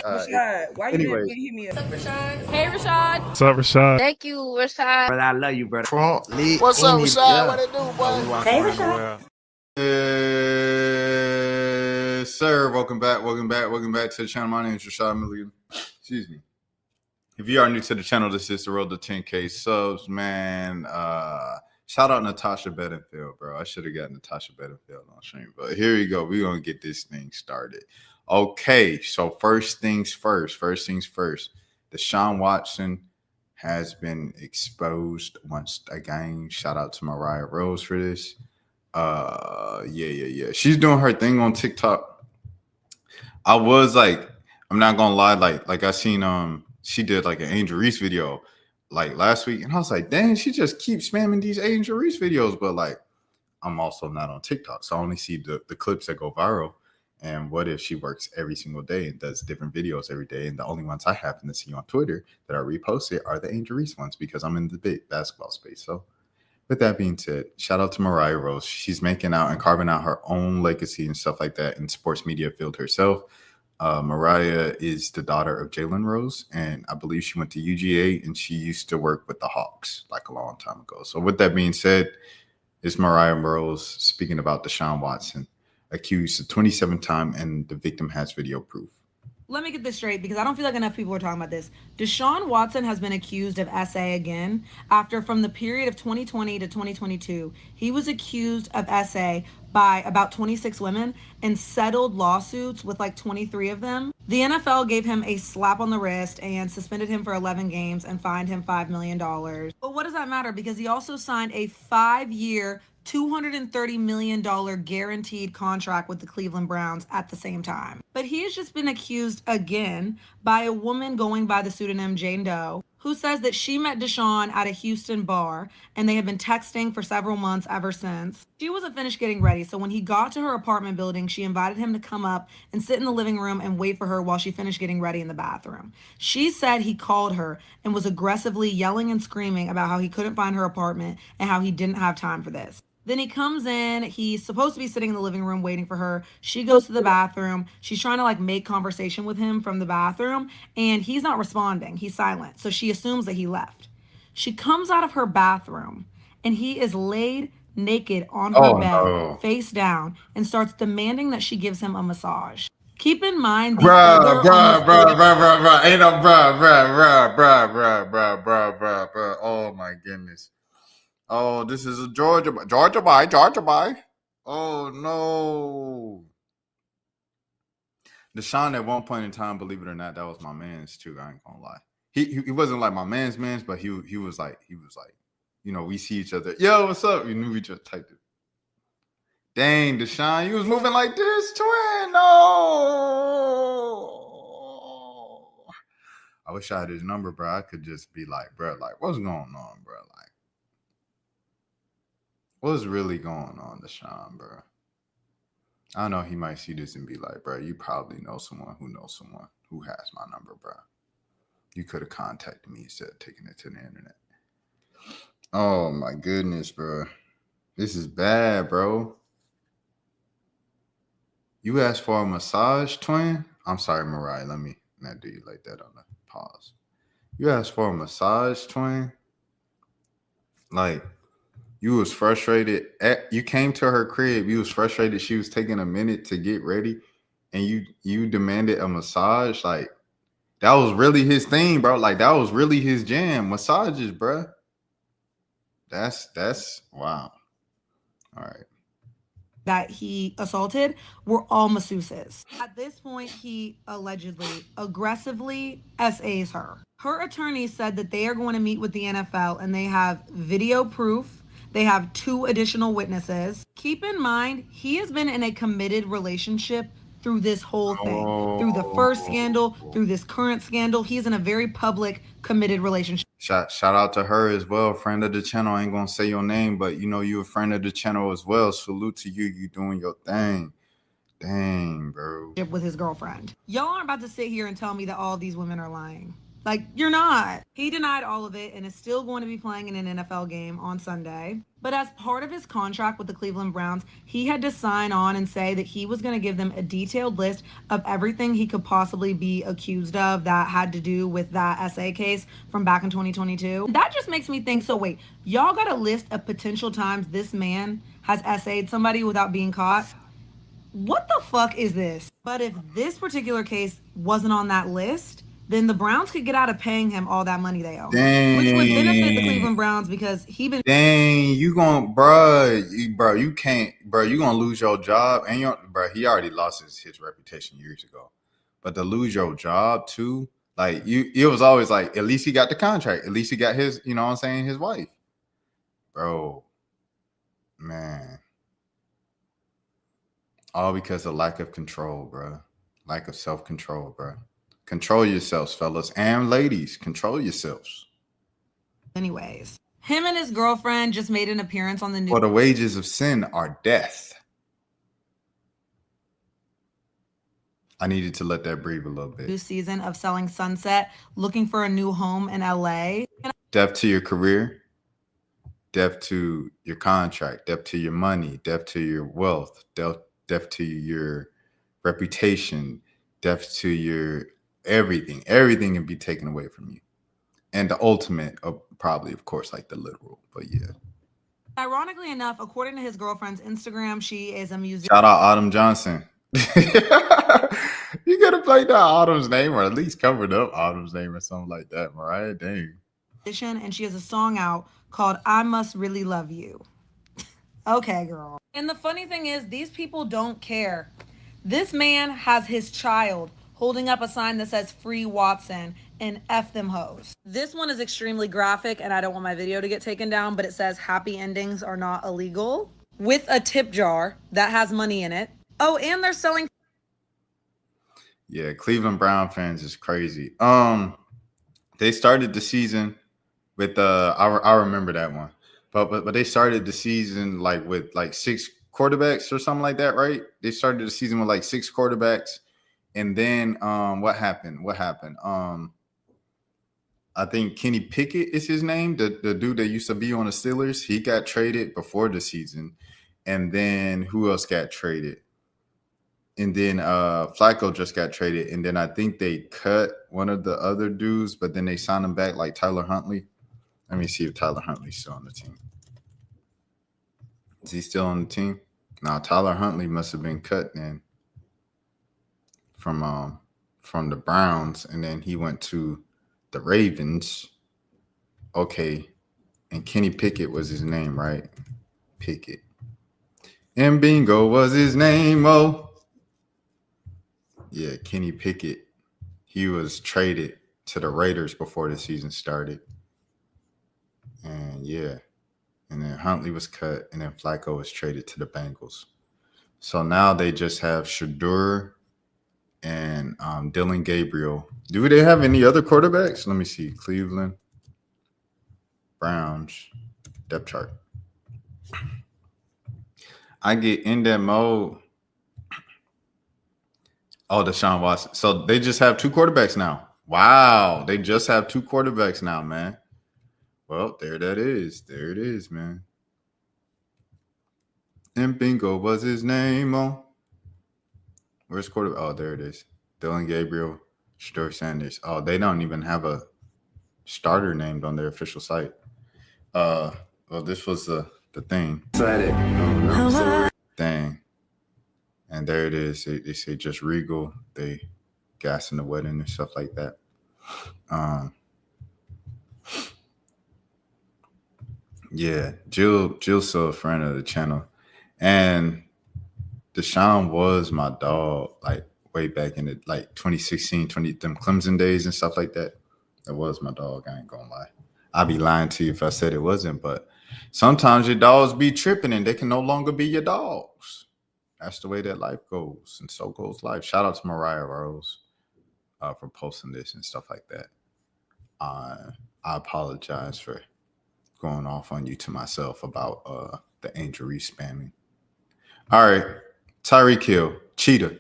Rashad, why you didn't hit me up? What's up, Rashad? Hey, Rashad. What's up, Rashad? Thank you, Rashad. Brother, I love you, brother. What's up, Rashad? What it do, boy? Hey, Rashad. Yes, sir. Welcome back to the channel. My name is Rashad Milligan. Excuse me. If you are new to the channel, this is the road to 10K subs, man. Shout out Natasha Bedingfield, bro. I should have got Natasha Bedingfield on stream, but here we go. We're gonna get this thing started. Okay, so first things first. Deshaun Watson has been exposed once again. Shout out to Mariah Rose for this. Yeah. She's doing her thing on TikTok. I was like, I'm not gonna lie, like I seen she did like an Angel Reese video like last week, and I was like, dang, she just keeps spamming these Angel Reese videos. But like, I'm also not on TikTok, so I only see the clips that go viral. And what if she works every single day and does different videos every day? And the only ones I happen to see on Twitter that are reposted are the Angel Reese ones because I'm in the big basketball space. So with that being said, shout out to Mariah Rose. She's making out and carving out her own legacy and stuff like that in sports media field herself. Mariah is the daughter of Jalen Rose, and I believe she went to UGA, and she used to work with the Hawks like a long time ago. So with that being said, it's Mariah Rose speaking about Deshaun Watson, accused the 27th time, and the victim has video proof. Let me get this straight because I don't feel like enough people are talking about this. Deshaun Watson has been accused of SA again after from the period of 2020 to 2022, he was accused of SA by about 26 women and settled lawsuits with like 23 of them. The NFL gave him a slap on the wrist and suspended him for 11 games and fined him $5 million. But what does that matter? Because he also signed a 5-year, $230 million guaranteed contract with the Cleveland Browns at the same time. But he has just been accused again by a woman going by the pseudonym Jane Doe, who says that she met Deshaun at a Houston bar and they have been texting for several months ever since. She wasn't finished getting ready, so when he got to her apartment building, she invited him to come up and sit in the living room and wait for her while she finished getting ready in the bathroom. She said he called her and was aggressively yelling and screaming about how he couldn't find her apartment and how he didn't have time for this. Then he comes in, he's supposed to be sitting in the living room waiting for her. She goes to the bathroom. She's trying to like make conversation with him from the bathroom and he's not responding. He's silent. So she assumes that he left. She comes out of her bathroom and he is laid naked on her bed, face down, and starts demanding that she gives him a massage. Keep in mind, Bruh. Ain't no bruh. Oh my goodness. Oh, this is a Georgia boy. Oh no. Deshaun at one point in time, believe it or not, that was my man's too. I ain't gonna lie. He wasn't like my man's, but he was like, you know, we see each other. Yo, what's up? We knew we just typed it. Dang, Deshaun, you was moving like this, twin. No. I wish I had his number, bro. I could just be like, bro, like, what's going on, bro? Like, what's really going on, Deshaun, bro? I know he might see this and be like, bro, you probably know someone who has my number, bro. You could have contacted me instead of taking it to the internet. Oh, my goodness, bro. This is bad, bro. You asked for a massage, twin? I'm sorry, Mariah. Let me not do you like that on the pause. You asked for a massage, twin? Like, you was frustrated. You came to her crib. You was frustrated. She was taking a minute to get ready, and you demanded a massage. Like, that was really his thing, bro. Like, that was really his jam. Massages, bro. That's wow. All right. That he assaulted were all masseuses. At this point, he allegedly aggressively SAs her. Her attorney said that they are going to meet with the NFL and they have video proof. They have 2 additional witnesses. Keep in mind, he has been in a committed relationship through this whole thing. Through the first scandal, through this current scandal. He's in a very public, committed relationship. Shout out to her as well. Friend of the channel. I ain't going to say your name, but you know you're a friend of the channel as well. Salute to you. You doing your thing. Dang, bro. With his girlfriend. Y'all aren't about to sit here and tell me that all of these women are lying. Like, you're not. He denied all of it and is still going to be playing in an NFL game on Sunday. But as part of his contract with the Cleveland Browns, he had to sign on and say that he was going to give them a detailed list of everything he could possibly be accused of that had to do with that SA case from back in 2022. That just makes me think, so wait, y'all got a list of potential times this man has SA'd somebody without being caught? What the fuck is this? But if this particular case wasn't on that list, then the Browns could get out of paying him all that money they owe. Dang. Which would benefit the Cleveland Browns because Dang, you you can't, bro, you gonna lose your job, and he already lost his reputation years ago. But to lose your job too, like it was always like, at least he got the contract, at least he got his, you know what I'm saying, his wife. Bro, man. All because of lack of control, bro. Lack of self-control, bro. Control yourselves, fellas and ladies. Control yourselves. Anyways, him and his girlfriend just made an appearance on the news. For the wages of sin are death. I needed to let that breathe a little bit. New season of Selling Sunset, looking for a new home in LA. Death to your career. Death to your contract. Death to your money. Death to your wealth. Death to your reputation. Death to your everything. Everything can be taken away from you. And the ultimate, probably, of course, like the literal, but yeah. Ironically enough, according to his girlfriend's Instagram, she is a musician. Shout out Autumn Johnson. You gotta play that Autumn's name, or at least covered up Autumn's name or something like that, Mariah. Dang. And she has a song out called I Must Really Love You. Okay, girl. And the funny thing is, these people don't care. This man has his child holding up a sign that says Free Watson and F them hoes. This one is extremely graphic and I don't want my video to get taken down, but it says happy endings are not illegal with a tip jar that has money in it. Oh, and they're selling. Yeah, Cleveland Brown fans is crazy. They started the season with I remember that one. But they started the season with 6 quarterbacks or something like that, right? They started the season with 6 quarterbacks. And then what happened? I think Kenny Pickett is his name, the dude that used to be on the Steelers. He got traded before the season. And then who else got traded? And then Flacco just got traded. And then I think they cut one of the other dudes, but then they signed him back, like Tyler Huntley. Let me see if Tyler Huntley's still on the team. Is he still on the team? No, Tyler Huntley must have been cut then from the Browns, and then he went to the Ravens. Okay, and Kenny Pickett was his name, right? Pickett. And Bingo was his name, oh. Yeah, Kenny Pickett. He was traded to the Raiders before the season started. And yeah, and then Huntley was cut, and then Flacco was traded to the Bengals. So now they just have Shedeur and Dylan Gabriel. Do they have any other quarterbacks? Let me see. Cleveland Browns depth chart. I get in that mode. Oh, Deshaun Watson. So they just have 2 quarterbacks now. Wow. They just have 2 quarterbacks now, man. Well, there that is. There it is, man. And Bingo was his name. Oh, where's quarterback? Oh, there it is. Dylan Gabriel, Shedeur Sanders. Oh, they don't even have a starter named on their official site. Well, this was the thing. Dang. And there it is. They say just Regal. They gas in the wedding and stuff like that. Yeah, Jill's still a friend of the channel. And Deshaun was my dog, way back in the 2016, them Clemson days and stuff like that. That was my dog. I ain't gonna lie. I'd be lying to you if I said it wasn't, but sometimes your dogs be tripping and they can no longer be your dogs. That's the way that life goes, and so goes life. Shout out to Mariah Rose for posting this and stuff like that. I apologize for going off on you to myself about the Angel Reese spamming. All right, Tyreek Hill, cheater.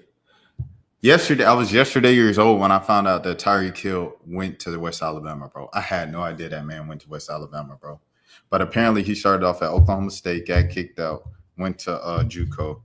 Yesterday, I was years old when I found out that Tyreek Hill went to the West Alabama, bro. I had no idea that man went to West Alabama, bro. But apparently, he started off at Oklahoma State, got kicked out, went to JUCO,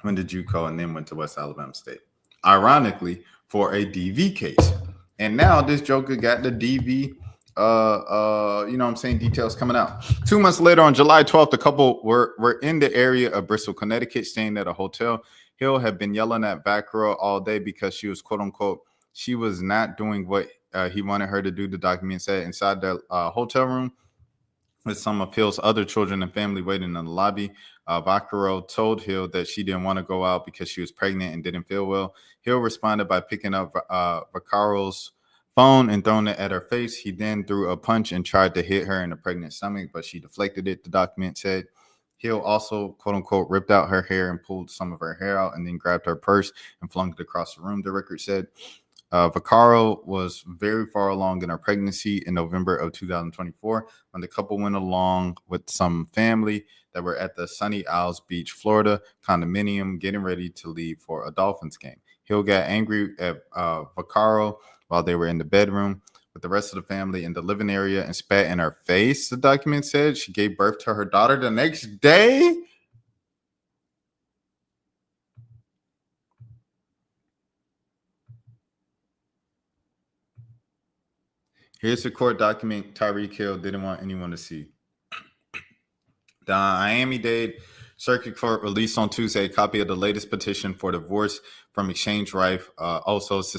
went to JUCO, and then went to West Alabama State. Ironically, for a DV case, and now this Joker got the DV. You know what I'm saying? Details coming out. 2 months later, on July 12th, the couple were in the area of Bristol, Connecticut, staying at a hotel. Hill had been yelling at Vaccaro all day because she was, quote unquote, she was not doing what he wanted her to do. The document said inside the hotel room with some of Hill's other children and family waiting in the lobby. Vaccaro told Hill that she didn't want to go out because she was pregnant and didn't feel well. Hill responded by picking up Vaccaro's phone and throwing it at her face. He then threw a punch and tried to hit her in the pregnant stomach, but she deflected it, the document said. Hill also, quote unquote, ripped out her hair and pulled some of her hair out and then grabbed her purse and flung it across the room, the record said. Vaccaro was very far along in her pregnancy in November of 2024 when the couple went along with some family that were at the Sunny Isles Beach, Florida condominium getting ready to leave for a Dolphins game. Hill got angry at Vaccaro while they were in the bedroom with the rest of the family in the living area and spat in her face, the document said. She gave birth to her daughter the next day. Here's the court document Tyreek Hill didn't want anyone to see. The Miami-Dade Circuit Court released on Tuesday a copy of the latest petition for divorce from Exchange Rife. Also, it's the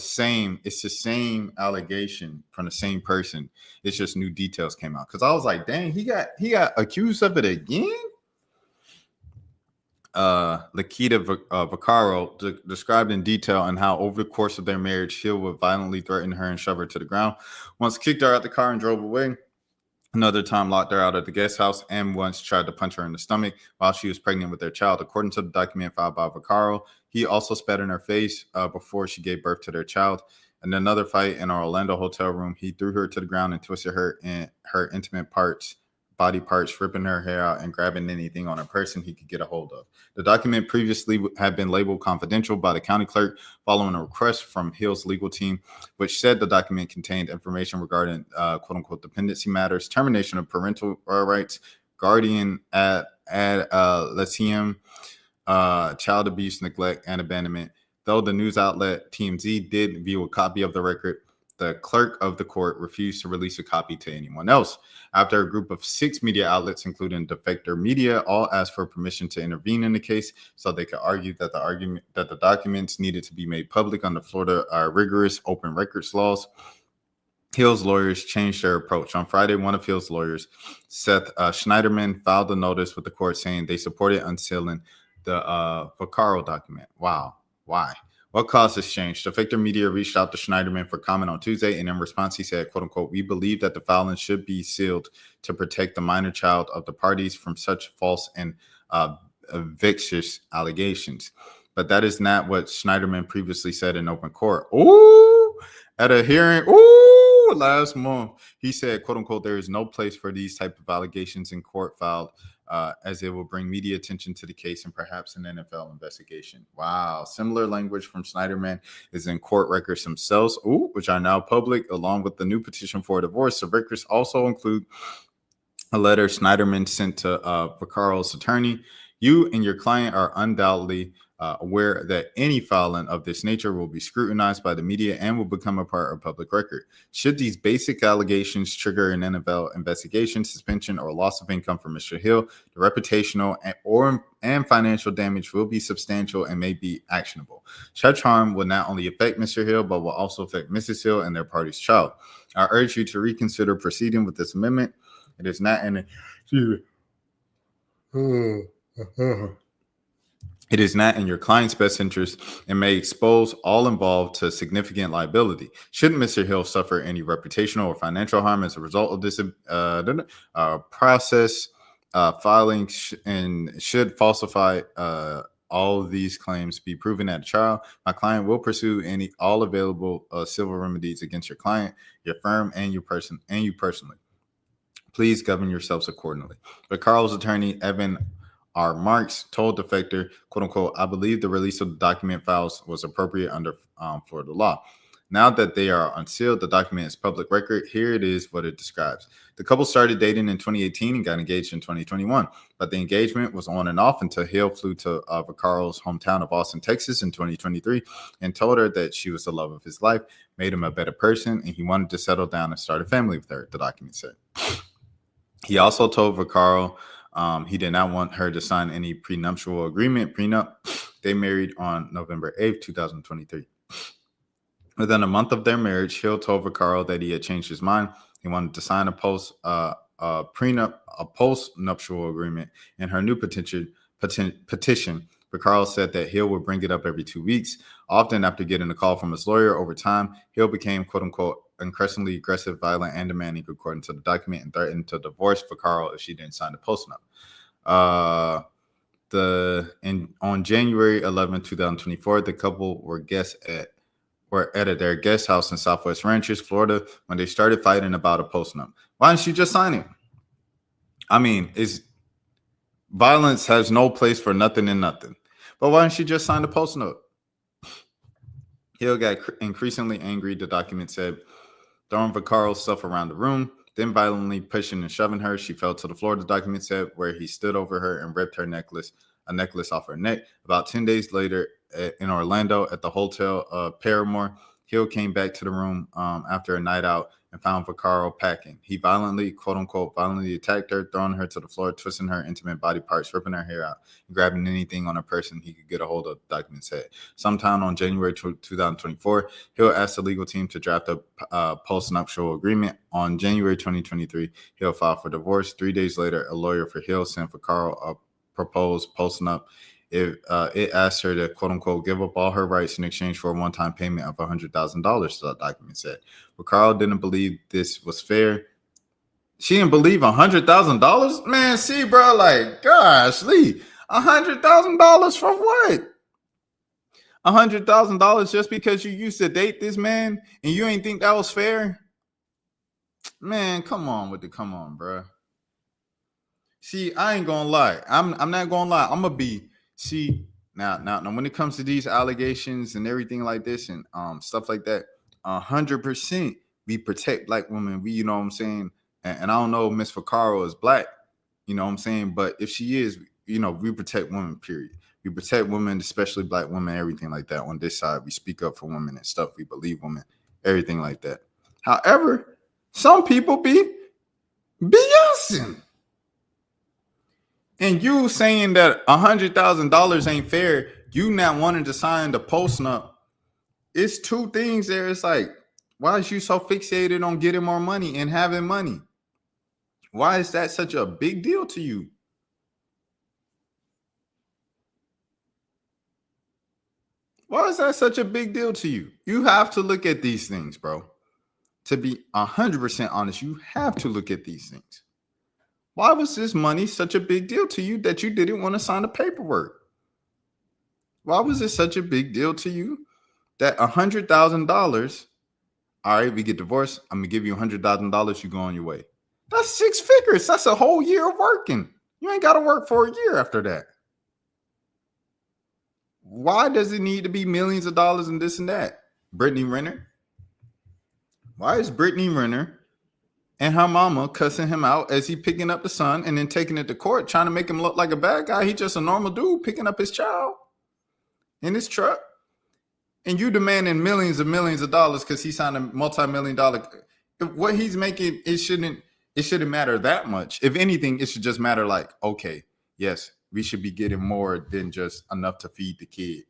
same allegation from the same person. It's just new details came out. Because I was like, dang, he got accused of it again. Lakita Vaccaro described in detail on how over the course of their marriage, Hill would violently threaten her and shove her to the ground. Once kicked her out the car and drove away. Another time locked her out of the guest house and once tried to punch her in the stomach while she was pregnant with their child. According to the document filed by Vaccaro, he also spat in her face before she gave birth to their child. In another fight in our Orlando hotel room, he threw her to the ground and twisted her in her intimate body parts, ripping her hair out and grabbing anything on a person he could get a hold of. The document previously had been labeled confidential by the county clerk following a request from Hill's legal team, which said the document contained information regarding quote unquote dependency matters, termination of parental rights, guardian ad litem, child abuse, neglect, and abandonment. Though the news outlet TMZ did view a copy of the record, the clerk of the court refused to release a copy to anyone else. After a group of 6 media outlets, including Defector Media, all asked for permission to intervene in the case so they could argue that the documents needed to be made public under Florida rigorous open records laws. Hill's lawyers changed their approach. On Friday, one of Hill's lawyers, Seth Schneiderman, filed a notice with the court saying they supported unsealing the Vaccaro document. Wow. Why? What caused this change? Defector Media reached out to Schneiderman for comment on Tuesday, and in response, he said, quote unquote, we believe that the filing should be sealed to protect the minor child of the parties from such false and vicious allegations. But that is not what Schneiderman previously said in open court. Ooh, at a hearing, last month, he said, quote unquote, there is no place for these type of allegations in court filed as it will bring media attention to the case and perhaps an NFL investigation. Wow. Similar language from Schneiderman is in court records themselves, which are now public, along with the new petition for a divorce. The records also include a letter Schneiderman sent to Vaccaro's attorney. You and your client are undoubtedly aware that any filing of this nature will be scrutinized by the media and will become a part of public record. Should these basic allegations trigger an NFL investigation, suspension, or loss of income for Mr. Hill, the reputational and financial damage will be substantial and may be actionable. Such harm will not only affect Mr. Hill, but will also affect Mrs. Hill and their party's child. I urge you to reconsider proceeding with this amendment. It is not in It is not in your client's best interest and may expose all involved to significant liability. Shouldn't Mr. Hill suffer any reputational or financial harm as a result of this process, filing and should falsify all of these claims be proven at a trial, my client will pursue all available civil remedies against your client, your firm, and you personally. Please govern yourselves accordingly. But Carl's attorney, Evan R. Marks told Defector, quote unquote, I believe the release of the document files was appropriate under Florida law. Now that they are unsealed, the document is public record. Here it is what it describes. The couple started dating in 2018 and got engaged in 2021, but the engagement was on and off until Hill flew to Vaccaro's hometown of Austin, Texas in 2023 and told her that she was the love of his life, made him a better person, and he wanted to settle down and start a family with her, the document said. He also told Vaccaro he did not want her to sign any prenuptial agreement. Prenup. They married on November 8th, 2023. Within a month of their marriage, Hill told Vaccaro that he had changed his mind. He wanted to sign a post-nuptial agreement. In her new petition, Vaccaro said that Hill would bring it up every 2 weeks. Often after getting a call from his lawyer, over time, Hill became, quote-unquote, increasingly aggressive, violent, and demanding, according to the document, and threatened to divorce Vaccaro if she didn't sign the post-nup. On January 11, 2024, the couple were at their guest house in Southwest Ranches, Florida, when they started fighting about a post-nup. Why didn't she just sign it? I mean, violence has no place for nothing and nothing. But why didn't she just sign the post-nup? Hill got increasingly angry, the document said, throwing Vaccaro's stuff around the room, then violently pushing and shoving her. She fell to the floor, the document said, where he stood over her and ripped her necklace off her neck. About 10 days later, in Orlando at the Hotel Paramore, Hill came back to the room after a night out and found Vaccaro packing. He violently, quote unquote, violently attacked her, throwing her to the floor, twisting her intimate body parts, ripping her hair out, and grabbing anything on a person he could get a hold of, the document said. Sometime on January 2024, Hill asked the legal team to draft a post-nuptial agreement. On January 2023, Hill filed for divorce. 3 days later, a lawyer for Hill sent Vaccaro a proposed post-nup. It asked her to, quote unquote, give up all her rights in exchange for a one-time payment of $100,000, the document said. Vaccaro didn't believe this was fair. She didn't believe $100,000? Man, see, bro, like, gosh, Lee, $100,000 for what? $100,000 just because you used to date this man and you ain't think that was fair? Man, come on, bro. See, I ain't gonna lie. I'm not gonna lie. I'm gonna be. See, now, when it comes to these allegations and everything like this and stuff like that, 100% we protect black women. We, you know what I'm saying? And I don't know if Miss Vaccaro is black, you know what I'm saying? But if she is, you know, we protect women, period. We protect women, especially black women, everything like that. On this side, we speak up for women and stuff. We believe women, everything like that. However, some people be BSing. And you saying that $100,000 ain't fair, you not wanting to sign the post-nup, it's two things there. It's like, why is you so fixated on getting more money and having money? Why is that such a big deal to you? Why is that such a big deal to you? You have to look at these things, bro. To be 100% honest, you have to look at these things. Why was this money such a big deal to you that you didn't want to sign the paperwork? Why was it such a big deal to you that $100,000, all right, we get divorced, I'm going to give you $100,000, you go on your way. That's 6 figures. That's a whole year of working. You ain't got to work for a year after that. Why does it need to be millions of dollars and this and that? Brittany Renner? Why is Brittany Renner and her mama cussing him out as he picking up the son and then taking it to court, trying to make him look like a bad guy? He just a normal dude picking up his child in his truck. And you demanding millions of dollars because he signed a multi-million-dollar. What he's making, it shouldn't matter that much. If anything, it should just matter like, okay, yes, we should be getting more than just enough to feed the kid. You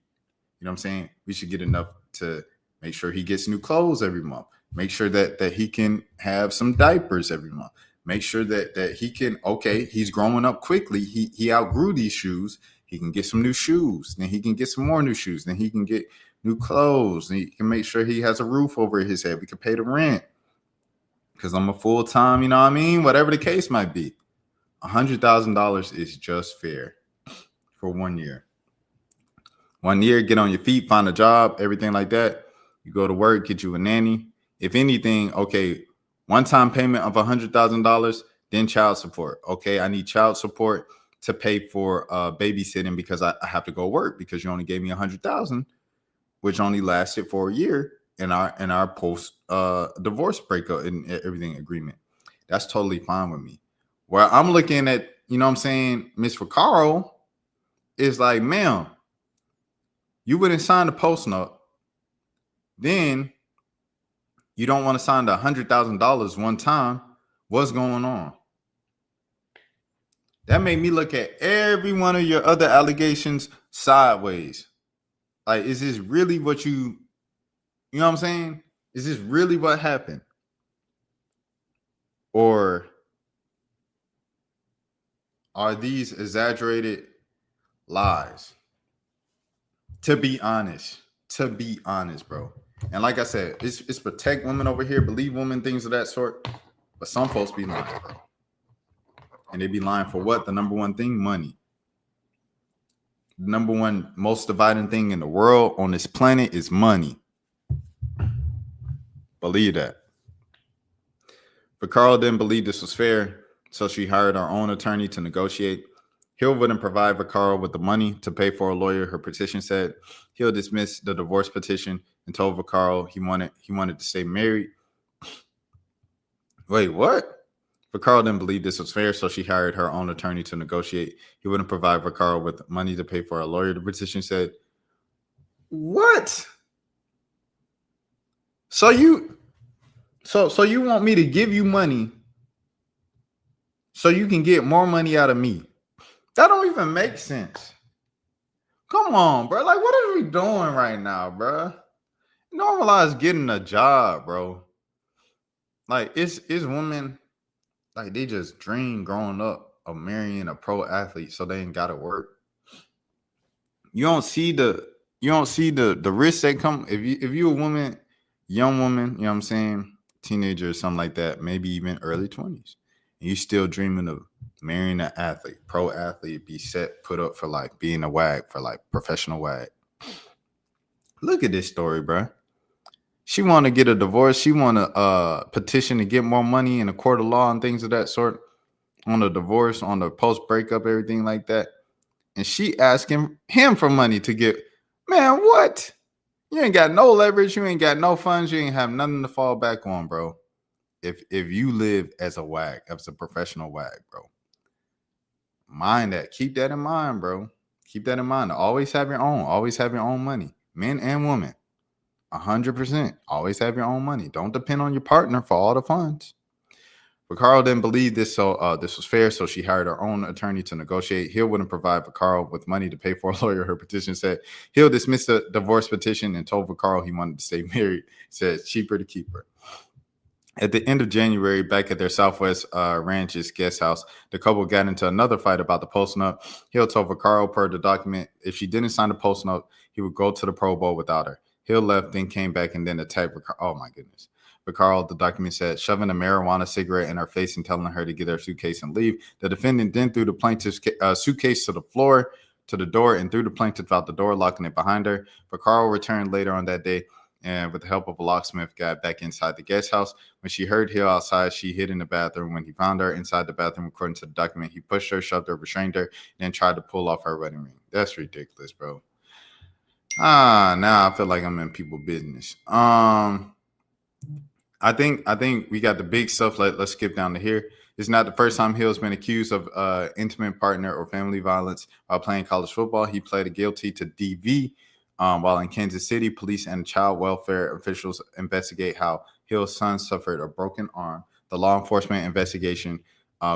know what I'm saying? We should get enough to make sure he gets new clothes every month. Make sure that he can have some diapers every month. Make sure that he can, okay, he's growing up quickly. He outgrew these shoes. He can get some new shoes. Then he can get some more new shoes. Then he can get new clothes. And he can make sure he has a roof over his head. We can pay the rent. Because I'm a full-time, you know what I mean? Whatever the case might be. $100,000 is just fair for 1 year. 1 year, get on your feet, find a job, everything like that. You go to work, get you a nanny. If anything, okay, one-time payment of $100,000, then child support. Okay, I need child support to pay for babysitting because I have to go work because you only gave me $100,000, which only lasted for a year in our post divorce breakup and everything agreement. That's totally fine with me. Where I'm looking at, you know what I'm saying, Miss Vaccaro is like, ma'am, you wouldn't sign the post note. Then you don't want to sign the $100,000 one time. What's going on? That made me look at every one of your other allegations sideways. Like, is this really what you know what I'm saying? Is this really what happened? Or are these exaggerated lies? To be honest, bro. And like I said, it's protect women over here, believe women, things of that sort. But some folks be lying, bro. And they be lying for what? The number one thing, money. The number one most dividing thing in the world on this planet is money. Believe that. But Carl didn't believe this was fair, so she hired her own attorney to negotiate. Hill wouldn't provide Vaccaro with the money to pay for a lawyer. Her petition said Hill dismissed the divorce petition and told Vaccaro he wanted to stay married. Wait, what? Vaccaro didn't believe this was fair, so she hired her own attorney to negotiate. He wouldn't provide Vaccaro with money to pay for a lawyer. The petition said, what? So you want me to give you money so you can get more money out of me? That don't even make sense. Come on, bro. Like, what are we doing right now, bro? Normalize getting a job, bro. Like, it's women, like, they just dream growing up of marrying a pro athlete so they ain't gotta work. You don't see the risks that come if you a woman, young woman, you know what I'm saying, teenager or something like that, maybe even early 20s, and you still dreaming of marrying an athlete, pro athlete, be set, put up for like being a wag, for like professional wag. Look at this story, bro. She want to get a divorce. She want to petition to get more money in a court of law and things of that sort on the divorce, on the post breakup, everything like that. And she asking him for money to get, man, what? You ain't got no leverage. You ain't got no funds. You ain't have nothing to fall back on, bro. If you live as a wag, as a professional wag, bro. Mind that. Keep that in mind, bro. Keep that in mind. Always have your own. Always have your own money. Men and women. 100%. Always have your own money. Don't depend on your partner for all the funds. Vaccaro didn't believe this, so this was fair, so she hired her own attorney to negotiate. Hill wouldn't provide Vaccaro with money to pay for a lawyer. Her petition said Hill dismissed the divorce petition and told Vaccaro he wanted to stay married. Said it's cheaper to keep her. At the end of January, back at their Southwest Ranch's guest house, the couple got into another fight about the post note. Hill told Vaccaro, per the document, if she didn't sign the post note, he would go to the Pro Bowl without her. Hill left, then came back and then attacked Vaccaro. Oh, my goodness. Vaccaro, the document said, shoving a marijuana cigarette in her face and telling her to get her suitcase and leave. The defendant then threw the plaintiff's suitcase to the floor, to the door, and threw the plaintiff out the door, locking it behind her. Vaccaro returned later on that day and with the help of a locksmith, got back inside the guest house. When she heard Hill outside, she hid in the bathroom. When he found her inside the bathroom, according to the document, he pushed her, shoved her, restrained her, and then tried to pull off her wedding ring. That's ridiculous, bro. Now I feel like I'm in people business. I think we got the big stuff. Let's skip down to here. It's not the first time Hill's been accused of intimate partner or family violence while playing college football. He pled guilty to DV while in Kansas City. Police and child welfare officials investigate how Hill's son suffered a broken arm. The law enforcement investigation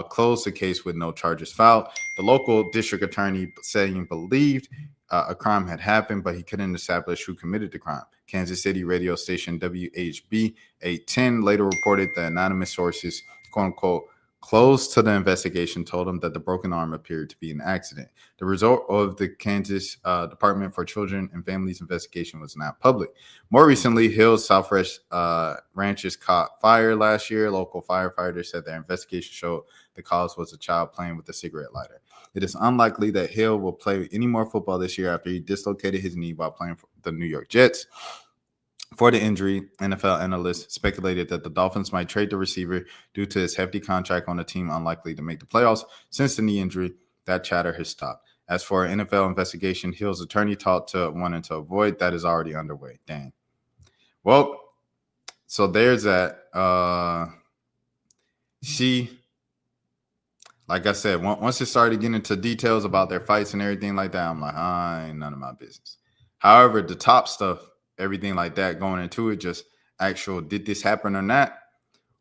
closed the case with no charges filed. The local district attorney saying believed a crime had happened, but he couldn't establish who committed the crime. Kansas City radio station WHB 810 later reported that anonymous sources, quote unquote, close to the investigation told him that the broken arm appeared to be an accident. The result of the Kansas Department for Children and Families investigation was not public. More recently, Hill's Southwest Ranches caught fire last year. Local firefighters said their investigation showed the cause was a child playing with a cigarette lighter. It is unlikely that Hill will play any more football this year after he dislocated his knee while playing for the New York Jets. For the injury, NFL analysts speculated that the Dolphins might trade the receiver due to his hefty contract on the team unlikely to make the playoffs. Since the knee injury, That chatter has stopped. As for an NFL investigation, Hill's attorney talked to wanting to avoid, that is already underway. Dang. Well, so there's that. Like I said, once it started getting into details about their fights and everything like that, I'm like, ain't none of my business. However, the top stuff, everything like that going into it, just actual, did this happen or not?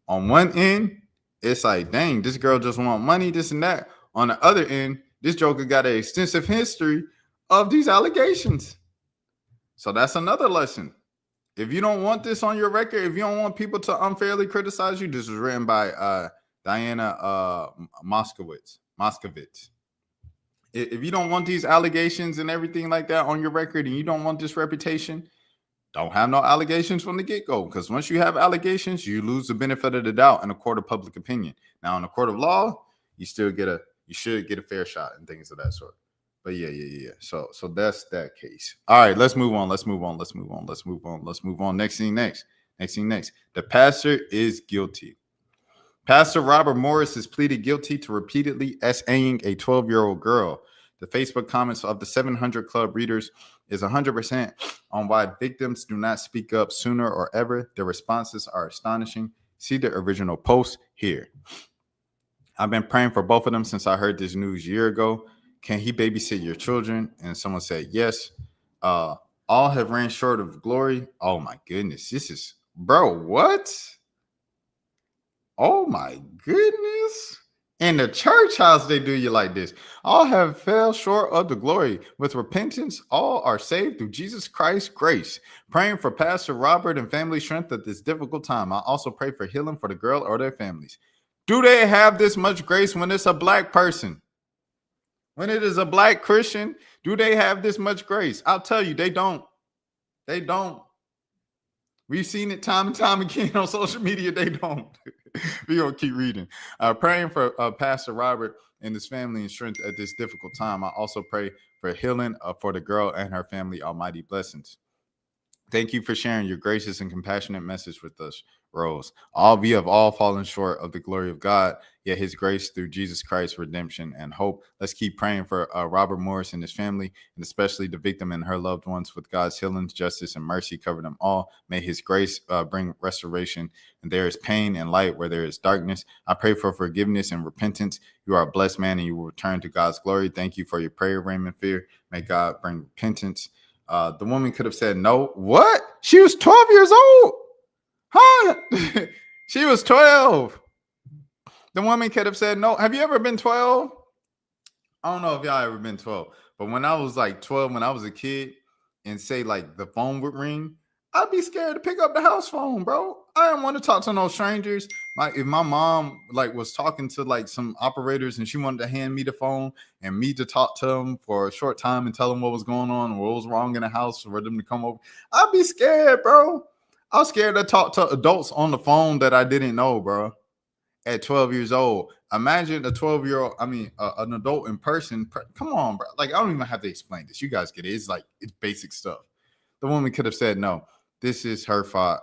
On one end, it's like, dang, this girl just want money, this and that. On the other end, this joker got an extensive history of these allegations. So that's another lesson. If you don't want this on your record, if you don't want people to unfairly criticize you, this was written by Diana Moskowitz. If you don't want these allegations and everything like that on your record, and you don't want this reputation, don't have no allegations from the get-go. Because once you have allegations, you lose the benefit of the doubt in a court of public opinion. Now, in a court of law, you should get a fair shot and things of that sort. But yeah. So that's that case. All right, let's move on. Next thing next. The pastor is guilty. Pastor Robert Morris has pleaded guilty to repeatedly SAing a 12-year-old girl. The Facebook comments of the 700 Club readers is 100% on why victims do not speak up sooner or ever. The responses are astonishing. See the original post here. I've been praying for both of them since I heard this news a year ago. Can he babysit your children? And someone said yes. All have ran short of glory. Oh my goodness. This is, bro, what? Oh my goodness. In the church house, they do you like this. All have fell short of the glory. With repentance, all are saved through Jesus Christ's grace. Praying for Pastor Robert and family strength at this difficult time. I also pray for healing for the girl or their families. Do they have this much grace when it's a black person? When it is a black Christian, do they have this much grace? I'll tell you, they don't. They don't. We've seen it time and time again on social media. They don't. We're going to keep reading. Praying for Pastor Robert and his family and strength at this difficult time. I also pray for healing for the girl and her family. Almighty blessings. Thank you for sharing your gracious and compassionate message with us, Rose. We have all fallen short of the glory of God, yet his grace through Jesus Christ, redemption and hope. Let's keep praying for Robert Morris and his family, and especially the victim and her loved ones, with God's healing, justice, and mercy cover them all. May his grace bring restoration. And there is pain and light where there is darkness. I pray for forgiveness and repentance. You are a blessed man and you will return to God's glory. Thank you for your prayer, Raymond Fear. May God bring repentance. The woman could have said no. What? She was 12 years old. Huh? She was 12. The woman could have said no. Have you ever been 12? I don't know if y'all ever been 12, but when I was like 12, when I was a kid, and say like the phone would ring, I'd be scared to pick up the house phone, bro. I didn't want to talk to no strangers. If my mom like was talking to like some operators and she wanted to hand me the phone and me to talk to them for a short time and tell them what was going on or what was wrong in the house for them to come over, I'd be scared, bro. I was scared to talk to adults on the phone that I didn't know, bro. At 12 years old, imagine a 12-year-old. I mean, an adult in person. Come on, bro. Like I don't even have to explain this. You guys get it. It's like it's basic stuff. The woman could have said no. This is her fault.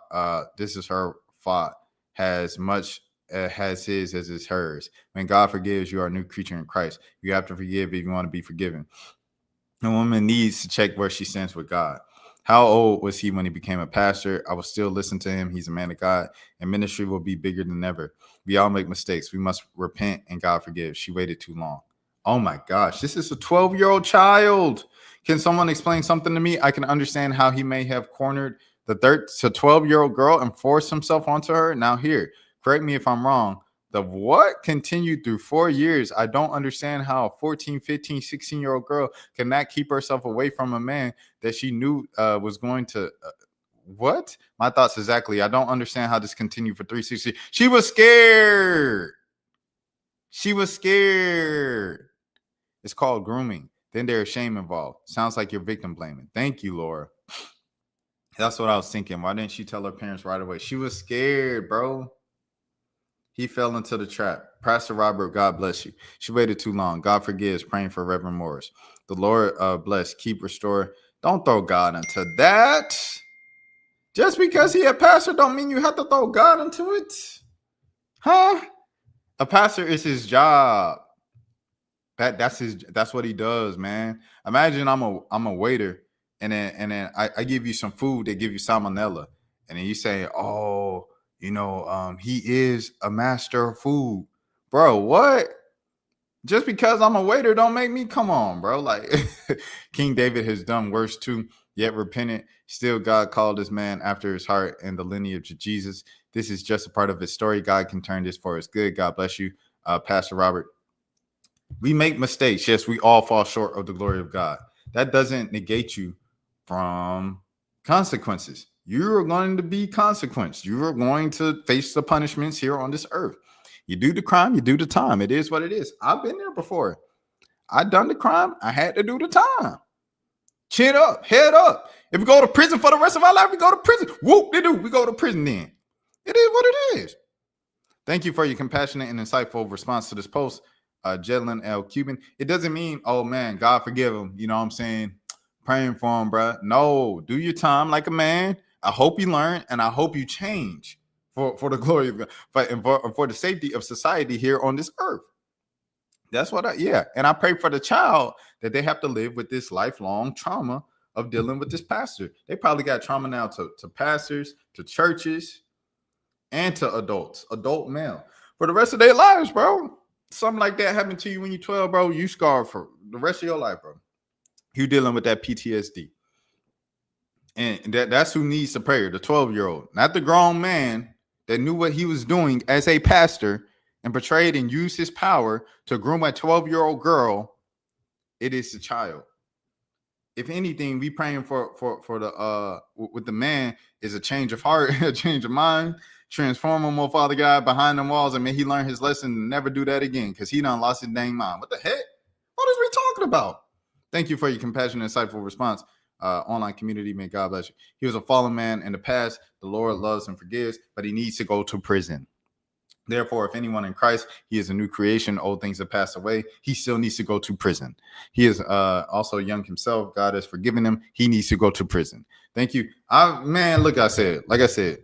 This is her fault. As much has his as is hers. When God forgives, you are a new creature in Christ. You have to forgive if you want to be forgiven. The woman needs to check where she stands with God. How old was he when he became a pastor? I will still listen to him. He's a man of God, and ministry will be bigger than ever. We all make mistakes. We must repent, and God forgives. She waited too long. Oh my gosh, this is a 12-year-old child. Can someone explain something to me? I can understand how he may have cornered the 12-year-old girl and forced himself onto her. Now here, correct me if I'm wrong. The what continued through 4 years. I don't understand how a 14, 15, 16-year-old girl cannot keep herself away from a man that she knew was going to... what? My thoughts exactly. I don't understand how this continued for 360. She was scared. She was scared. It's called grooming. Then there's shame involved. Sounds like you're victim blaming. Thank you, Laura. That's what I was thinking. Why didn't she tell her parents right away? She was scared, bro. He fell into the trap. Pastor Robert, God bless you. She waited too long. God forgives. Praying for Reverend Morris. The Lord bless. Keep, restore. Don't throw God into that. Just because he a pastor don't mean you have to throw God into it. Huh? A pastor is his job. That's what he does, man. Imagine I'm a waiter, and then I give you some food, they give you salmonella, and then you say, oh, he is a master of food. Bro, what? Just because I'm a waiter don't make me. Come on, bro. Like King David has done worse too, yet repentant. Still, God called this man after his heart and the lineage of Jesus. This is just a part of his story. God can turn this for his good. God bless you, Pastor Robert. We make mistakes. Yes, we all fall short of the glory of God. That doesn't negate you from consequences. You are going to be consequenced. You are going to face the punishments here on this earth. You do the crime, you do the time. It is what it is. I've been there before. I done the crime. I had to do the time. Chin up, head up. If we go to prison for the rest of our life, we go to prison. Whoop, they do. We go to prison then. It is what it is. Thank you for your compassionate and insightful response to this post, Jedlin L. Cuban. It doesn't mean, oh man, God forgive him. You know what I'm saying? Praying for him, bro. No, do your time like a man. I hope you learn and I hope you change for the glory of God, for the safety of society here on this earth. That's what and I pray for the child that they have to live with this lifelong trauma of dealing with this pastor. They probably got trauma now to pastors, to churches, and to adult male for the rest of their lives, bro. Something like that happened to you when you're 12, bro. You scarred for the rest of your life, bro. You dealing with that PTSD. And that's who needs the prayer, the 12-year-old, not the grown man that knew what he was doing as a pastor and portrayed and used his power to groom a 12-year-old girl. It is the child. If anything, we praying for the with the man is a change of heart, a change of mind, transform him, oh Father God, behind them walls, and may he learn his lesson and never do that again, because he done lost his dang mind. What the heck? What is we talking about? Thank you for your compassionate, insightful response. Online community, may God bless you. He was a fallen man in the past. The Lord loves and forgives, but he needs to go to prison. Therefore, if anyone in Christ, he is a new creation. Old things have passed away. He still needs to go to prison. He is also young himself. God has forgiven him. He needs to go to prison. Thank you. Like I said,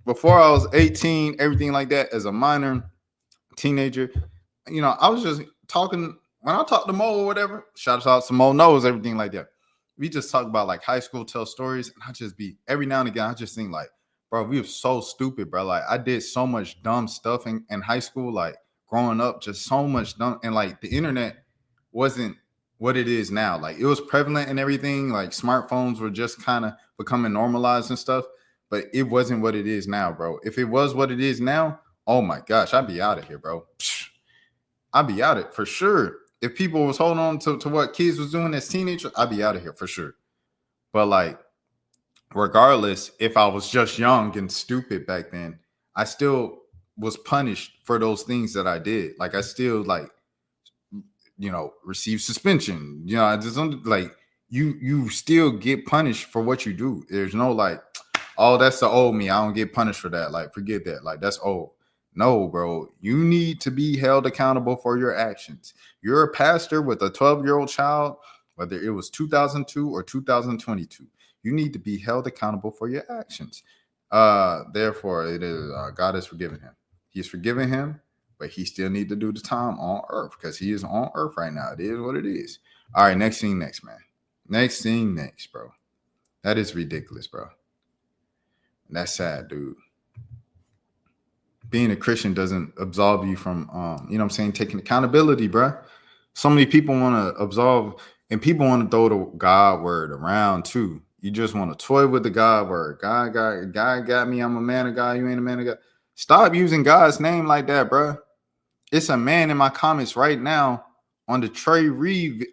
before I was 18, everything like that, as a minor teenager, I was just talking. When I talk to Mo or whatever, shout out to Mo knows everything like that. We just talk about like high school, tell stories, and I just be every now and again, I just think like, bro, we were so stupid, bro. Like I did so much dumb stuff in high school, like growing up, just so much dumb. And like the internet wasn't what it is now. Like it was prevalent and everything. Like smartphones were just kind of becoming normalized and stuff, but it wasn't what it is now, bro. If it was what it is now, oh my gosh, I'd be out of here, bro. I'd be out of it for sure. If people was holding on to what kids was doing as teenagers, I'd be out of here for sure. But like, regardless, if I was just young and stupid back then, I still was punished for those things that I did. Like I still received suspension. I just like you still get punished for what you do. There's no like, oh, that's the old me. I don't get punished for that. Like forget that. Like that's old. No, bro. You need to be held accountable for your actions. You're a pastor with a 12-year-old child, whether it was 2002 or 2022. You need to be held accountable for your actions. Therefore, it is God has forgiven him. He's forgiven him, but he still need to do the time on earth because he is on earth right now. It is what it is. All right, next thing next, man. Next thing next, bro. That is ridiculous, bro. And that's sad, dude. Being a Christian doesn't absolve you from, taking accountability, bro. So many people want to absolve, and people want to throw the God word around too. You just want to toy with the God word. God got me. I'm a man of God. You ain't a man of God. Stop using God's name like that, bro. It's a man in my comments right now on the Trey Reed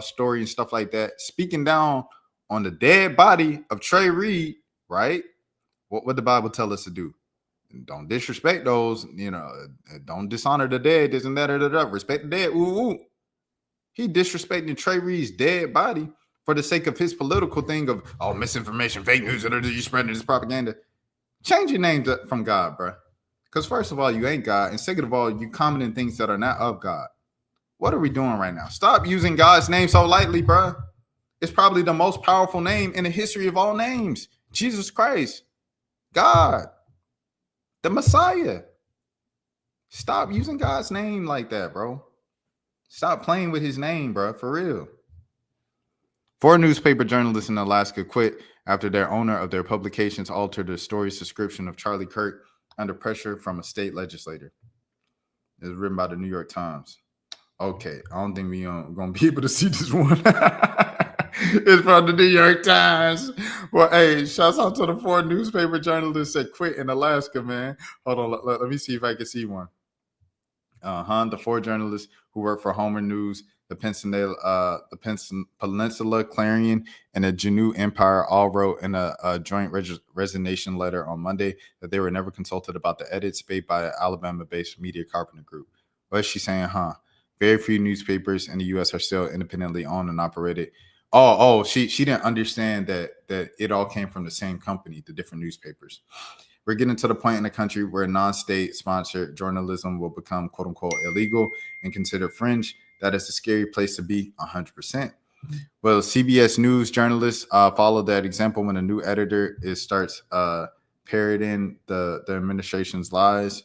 story and stuff like that, speaking down on the dead body of Trey Reed, right? What would the Bible tell us to do? Don't disrespect those, don't dishonor the dead, this and that, respect the dead. Ooh. He disrespecting Trey Reed's dead body for the sake of his political thing of, misinformation, fake news, and you spreading this propaganda. Change your name from God, bro. Because first of all, you ain't God. And second of all, you commenting things that are not of God. What are we doing right now? Stop using God's name so lightly, bro. It's probably the most powerful name in the history of all names. Jesus Christ. God. The Messiah. Stop using God's name like that, bro. Stop playing with his name, bro. For real. 4 newspaper journalists in Alaska quit after their owner of their publications altered the story's description of Charlie Kirk under pressure from a state legislator. It was written by the New York Times. Okay, I don't think we gonna be able to see this one. It's from the New York Times. Well, hey, shouts out to the 4 newspaper journalists that quit in Alaska, man. Hold on, let me see if I can see one. The 4 journalists who work for Homer News, the Peninsula Clarion, and the Juneau Empire all wrote in a joint resignation letter on Monday that they were never consulted about the edits made by an Alabama-based media carpenter group. What's she saying, Very few newspapers in the U.S. are still independently owned and operated. She didn't understand that it all came from the same company, the different newspapers. We're getting to the point in the country where non-state sponsored journalism will become quote unquote illegal and considered fringe. That is a scary place to be 100%. Well, CBS News journalists followed that example when a new editor starts parroting the administration's lies.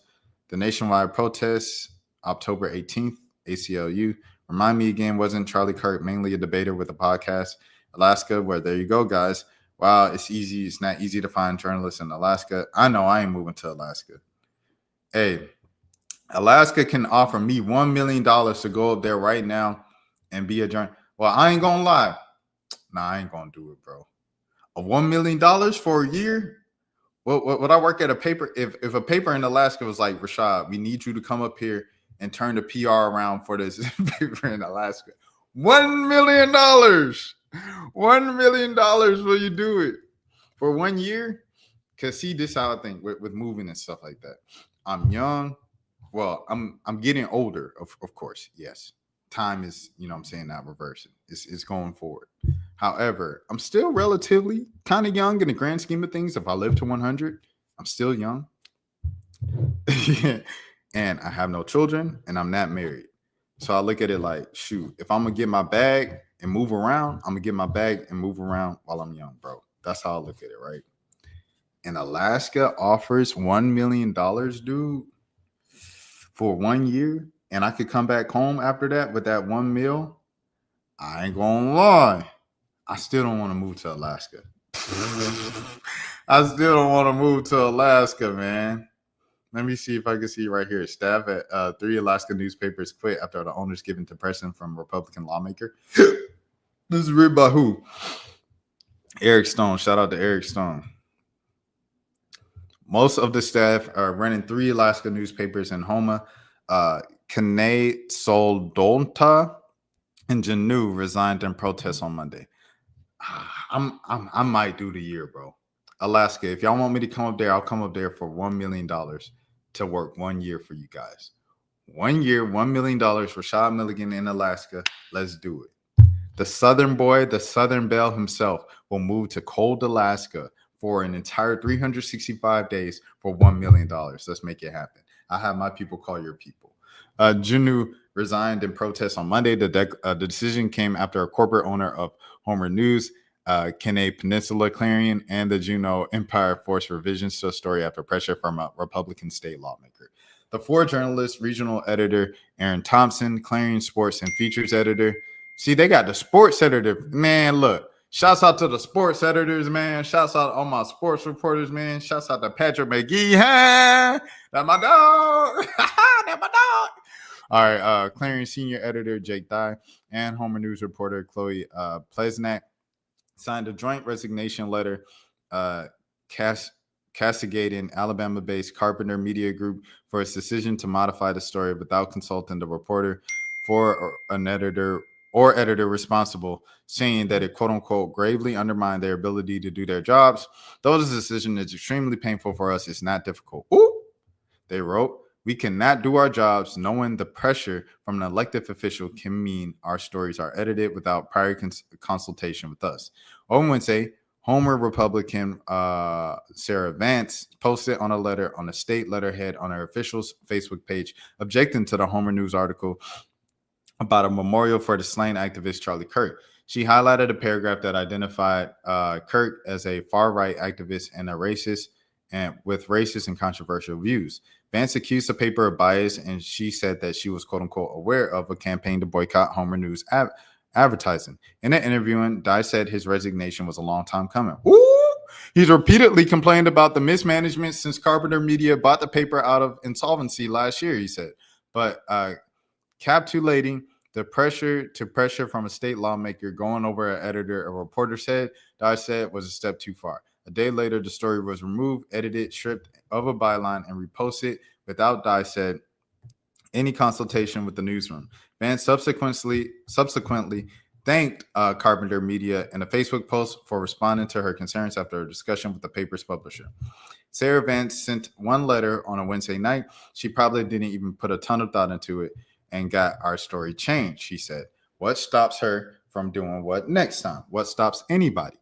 The nationwide protests, October 18th, ACLU. Remind me again, wasn't Charlie Kirk mainly a debater with a podcast? Alaska, where there you go, guys. Wow, it's easy. It's not easy to find journalists in Alaska. I know I ain't moving to Alaska. Hey, Alaska can offer me $1 million to go up there right now and be a journalist. Well, I ain't gonna lie. Nah, I ain't gonna do it, bro. $1 million for a year? Would I work at a paper? If a paper in Alaska was like, Rashad, we need you to come up here and turn the PR around for this paper in Alaska. $1 million. $1 million will you do it for 1 year? Because see, this how I think with moving and stuff like that. I'm young. Well, I'm getting older, of course. Yes. Time is, I'm saying, not reversing. It's going forward. However, I'm still relatively kind of young in the grand scheme of things. If I live to 100, I'm still young. And I have no children and I'm not married. So I look at it like, shoot, if I'm going to get my bag and move around, I'm going to get my bag and move around while I'm young, bro. That's how I look at it, right? And Alaska offers $1 million, dude, for 1 year. And I could come back home after that with that $1 million. I ain't going to lie. I still don't want to move to Alaska. I still don't want to move to Alaska, man. Let me see if I can see right here. Staff at 3 Alaska newspapers quit after the owners given depression from Republican lawmaker. This is written by who? Eric Stone. Shout out to Eric Stone. Most of the staff are running 3 Alaska newspapers in Houma, Kane Soldolta, and Juneau resigned in protest on Monday. I might do the year, bro. Alaska, if y'all want me to come up there, I'll come up there for $1 million to work 1 year for you guys. 1 year, $1 million for Rashad Milligan in Alaska. Let's do it. The Southern boy, the Southern Belle himself will move to cold Alaska for an entire 365 days for $1 million. Let's make it happen. I have my people call your people. Juneau resigned in protest on Monday. The decision came after a corporate owner of Homer News, Kane Peninsula Clarion, and the Juneau Empire forced revisions to a story after pressure from a Republican state lawmaker. The 4 journalists, regional editor Aaron Thompson, Clarion Sports and Features editor. See, they got the sports editor. Man, look. Shouts out to the sports editors, man. Shouts out to all my sports reporters, man. Shouts out to Patrick McGee. That's my dog. That's my dog. All right, Clarion senior editor Jake Dye and Homer News reporter Chloe Plesnak signed a joint resignation letter castigating Alabama-based Carpenter Media Group for its decision to modify the story without consulting the reporter for an editor responsible, saying that it quote-unquote gravely undermined their ability to do their jobs. Though this decision is extremely painful for us, it's not difficult. Ooh, they wrote. We cannot do our jobs knowing the pressure from an elected official can mean our stories are edited without prior consultation with us. On Wednesday, Homer Republican Sarah Vance posted on a letter on a state letterhead on her official's Facebook page objecting to the Homer News article about a memorial for the slain activist Charlie Kirk. She highlighted a paragraph that identified Kirk as a far-right activist and a racist and with racist and controversial views. Vance accused the paper of bias, and she said that she was, quote unquote, aware of a campaign to boycott Homer News advertising. In an interview, Dye said his resignation was a long time coming. Ooh! He's repeatedly complained about the mismanagement since Carpenter Media bought the paper out of insolvency last year, he said. But capitulating the pressure from a state lawmaker going over an editor, a reporter said, Dye said, was a step too far. A day later, the story was removed, edited, stripped of a byline, and reposted without, Dye said, any consultation with the newsroom. Vance subsequently thanked Carpenter Media in a Facebook post for responding to her concerns after a discussion with the paper's publisher. Sarah Vance sent one letter on a Wednesday night. She probably didn't even put a ton of thought into it and got our story changed, she said. What stops her from doing what next time? What stops anybody?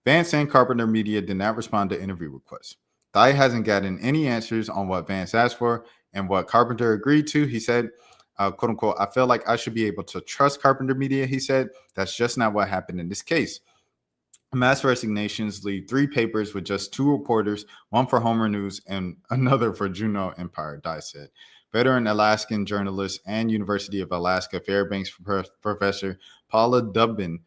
Vance and Carpenter Media did not respond to interview requests. Dye hasn't gotten any answers on what Vance asked for and what Carpenter agreed to. He said, quote unquote, I feel like I should be able to trust Carpenter Media, he said. That's just not what happened in this case. Mass resignations leave 3 papers with just 2 reporters, one for Homer News and another for Juneau Empire, Dye said. Veteran Alaskan journalist and University of Alaska Fairbanks professor Paula Dubbin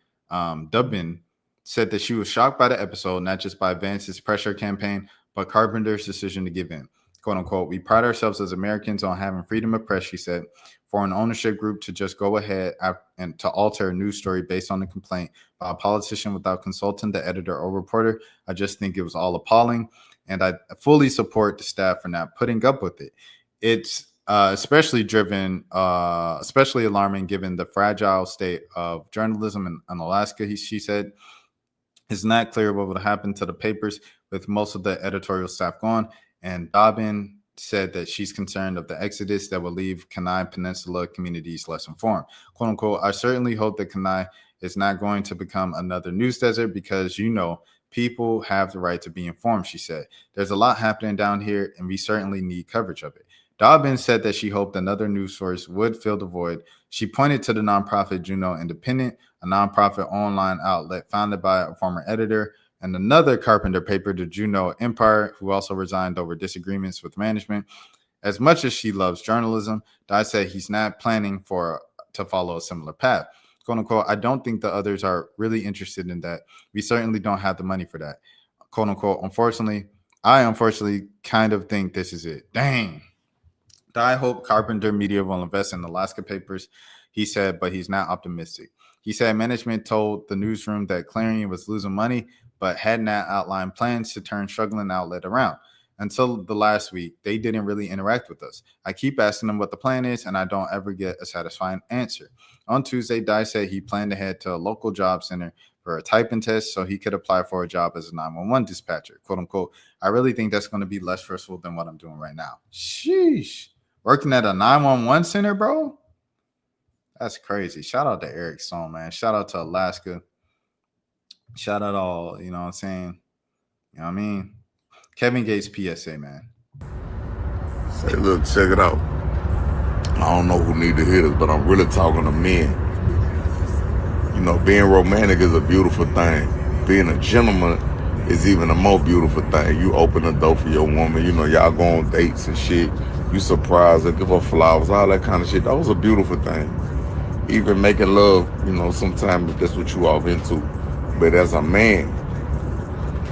said that she was shocked by the episode, not just by Vance's pressure campaign, but Carpenter's decision to give in. Quote unquote, we pride ourselves as Americans on having freedom of press, she said. For an ownership group to just go ahead and to alter a news story based on a complaint by a politician without consulting the editor or reporter, I just think it was all appalling. And I fully support the staff for not putting up with it. It's especially alarming given the fragile state of journalism in Alaska, she said. It's not clear what would happen to the papers with most of the editorial staff gone. And Dobbin said that she's concerned of the exodus that will leave Kenai Peninsula communities less informed. Quote unquote, I certainly hope that Kenai is not going to become another news desert because, people have the right to be informed, she said. There's a lot happening down here, and we certainly need coverage of it. Dobbin said that she hoped another news source would fill the void. She pointed to the nonprofit Juneau Independent, a nonprofit online outlet founded by a former editor, and another Carpenter paper, the Juneau Empire, who also resigned over disagreements with management. As much as she loves journalism, Dye said he's not planning to follow a similar path. Quote unquote, I don't think the others are really interested in that. We certainly don't have the money for that. Quote unquote, I unfortunately kind of think this is it. Dang. I hope Carpenter Media will invest in Alaska papers, he said, but he's not optimistic. He said management told the newsroom that Clarion was losing money, but had not outlined plans to turn struggling outlet around. Until the last week, they didn't really interact with us. I keep asking them what the plan is, and I don't ever get a satisfying answer. On Tuesday, Dye said he planned to head to a local job center for a typing test so he could apply for a job as a 911 dispatcher. Quote unquote, I really think that's going to be less stressful than what I'm doing right now. Sheesh. Working at a 911 center, bro? That's crazy. Shout out to Eric Stone, man. Shout out to Alaska. Shout out all, you know what I'm saying? You know what I mean? Kevin Gates PSA, man. Say, look, check it out. I don't know who need to hear this, but I'm really talking to men. Being romantic is a beautiful thing. Being a gentleman is even a more beautiful thing. You open the door for your woman. Y'all go on dates and shit. You surprise her, give her flowers, all that kind of shit. That was a beautiful thing. Even making love, sometimes if that's what you off into. But as a man,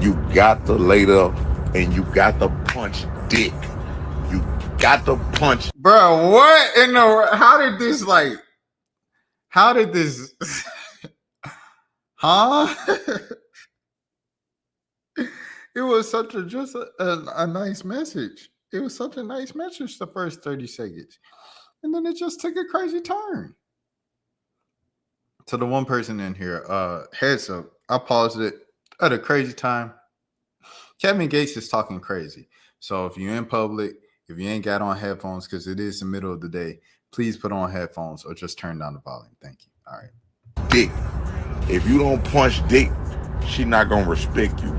you got to lay up and you got to punch dick. You got to punch. Bro, what in the, how did this, huh? It was such a nice message. It was such a nice message the first 30 seconds. And then it just took a crazy turn. To the one person in here, heads up, I paused it at a crazy time. Kevin Gates is talking crazy. So if you're in public, if you ain't got on headphones, because it is the middle of the day, please put on headphones or just turn down the volume. Thank you. All right. Dick. If you don't punch dick, she not going to respect you.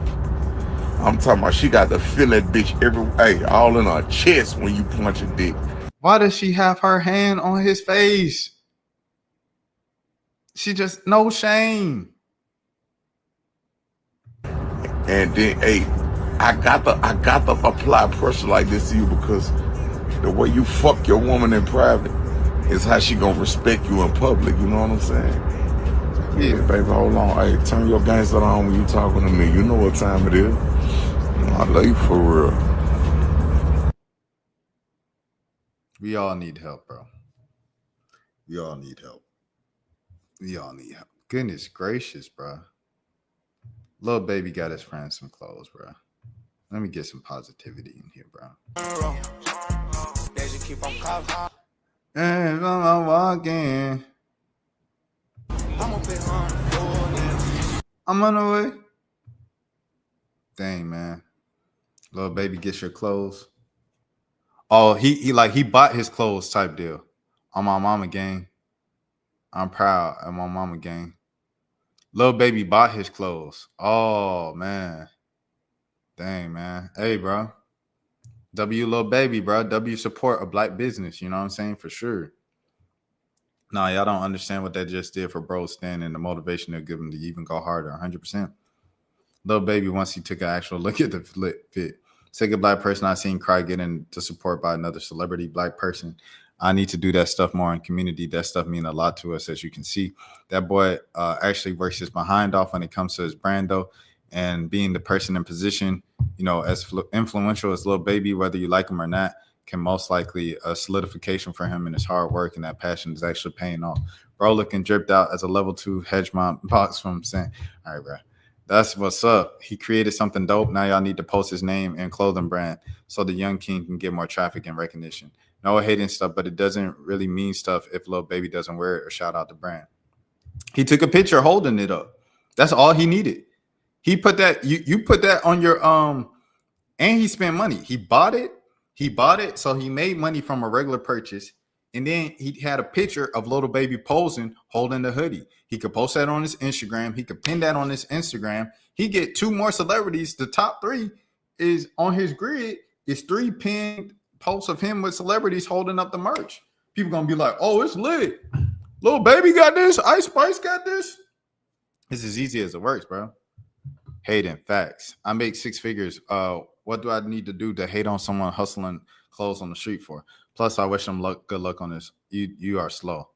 I'm talking about she got to feel that bitch all in her chest when you punch a dick. Why does she have her hand on his face? She just, no shame. And then, I got to apply pressure like this to you because the way you fuck your woman in private is how she gonna respect you in public. You know what I'm saying? Yeah, baby, hold on. Hey, turn your gangster on when you talking to me. You know what time it is. I love you for real. We all need help, bro. We all need help. We all need help. Goodness gracious, bro. Little baby got his friends some clothes, bro. Let me get some positivity in here, bro. And I'm walking. I'm on the way. Dang, man. Little baby gets your clothes. Oh, he bought his clothes type deal. On my mama gang. I'm proud of my mama gang. Little baby bought his clothes. Oh, man. Dang, man. Hey, bro. W little baby, bro. W support a black business. You know what I'm saying? For sure. No, y'all don't understand what that just did for bro Stan and the motivation they'll give him to even go harder. 100%. Little baby, once he took an actual look at the fit. Second black person I seen cry getting the support by another celebrity black person. I need to do that stuff more in community. That stuff mean a lot to us, as you can see. That boy actually works his behind off when it comes to his brand, though, and being the person in position, you know, as influential as Lil Baby, whether you like him or not, can most likely a solidification for him and his hard work, and that passion is actually paying off. Bro looking dripped out as a level 2 hegemon box from saying, all right, bro. That's what's up. He created something dope. Now y'all need to post his name and clothing brand so the young king can get more traffic and recognition. No hating stuff, but it doesn't really mean stuff if Lil Baby doesn't wear it or shout out the brand. He took a picture holding it up. That's all he needed. He put that, you put that on your, and he spent money. He bought it, so he made money from a regular purchase. And then he had a picture of Little Baby posing, holding the hoodie. He could post that on his Instagram. He could pin that on his Instagram. He get 2 more celebrities. The top 3 is on his grid. It's 3 pinned posts of him with celebrities holding up the merch. People gonna be like, oh, it's lit. Little Baby got this. Ice Spice got this. It's as easy as it works, bro. Hating facts. I make 6 figures. What do I need to do to hate on someone hustling clothes on the street for? Plus, I wish them good luck on this. You are slow.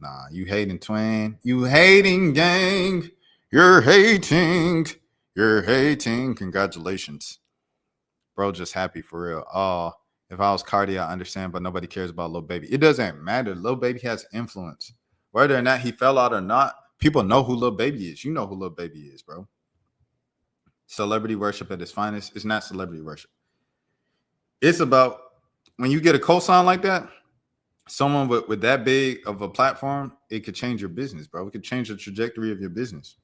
Nah, you hating, twin. You hating, gang. You're hating. You're hating. Congratulations. Bro, just happy for real. Oh, if I was Cardi, I understand, but nobody cares about Lil Baby. It doesn't matter. Lil Baby has influence. Whether or not he fell out or not, people know who Lil Baby is. You know who Lil Baby is, bro. Celebrity worship at its finest is not celebrity worship. It's about when you get a cosign like that, someone with that big of a platform, it could change your business, bro. It could change the trajectory of your business.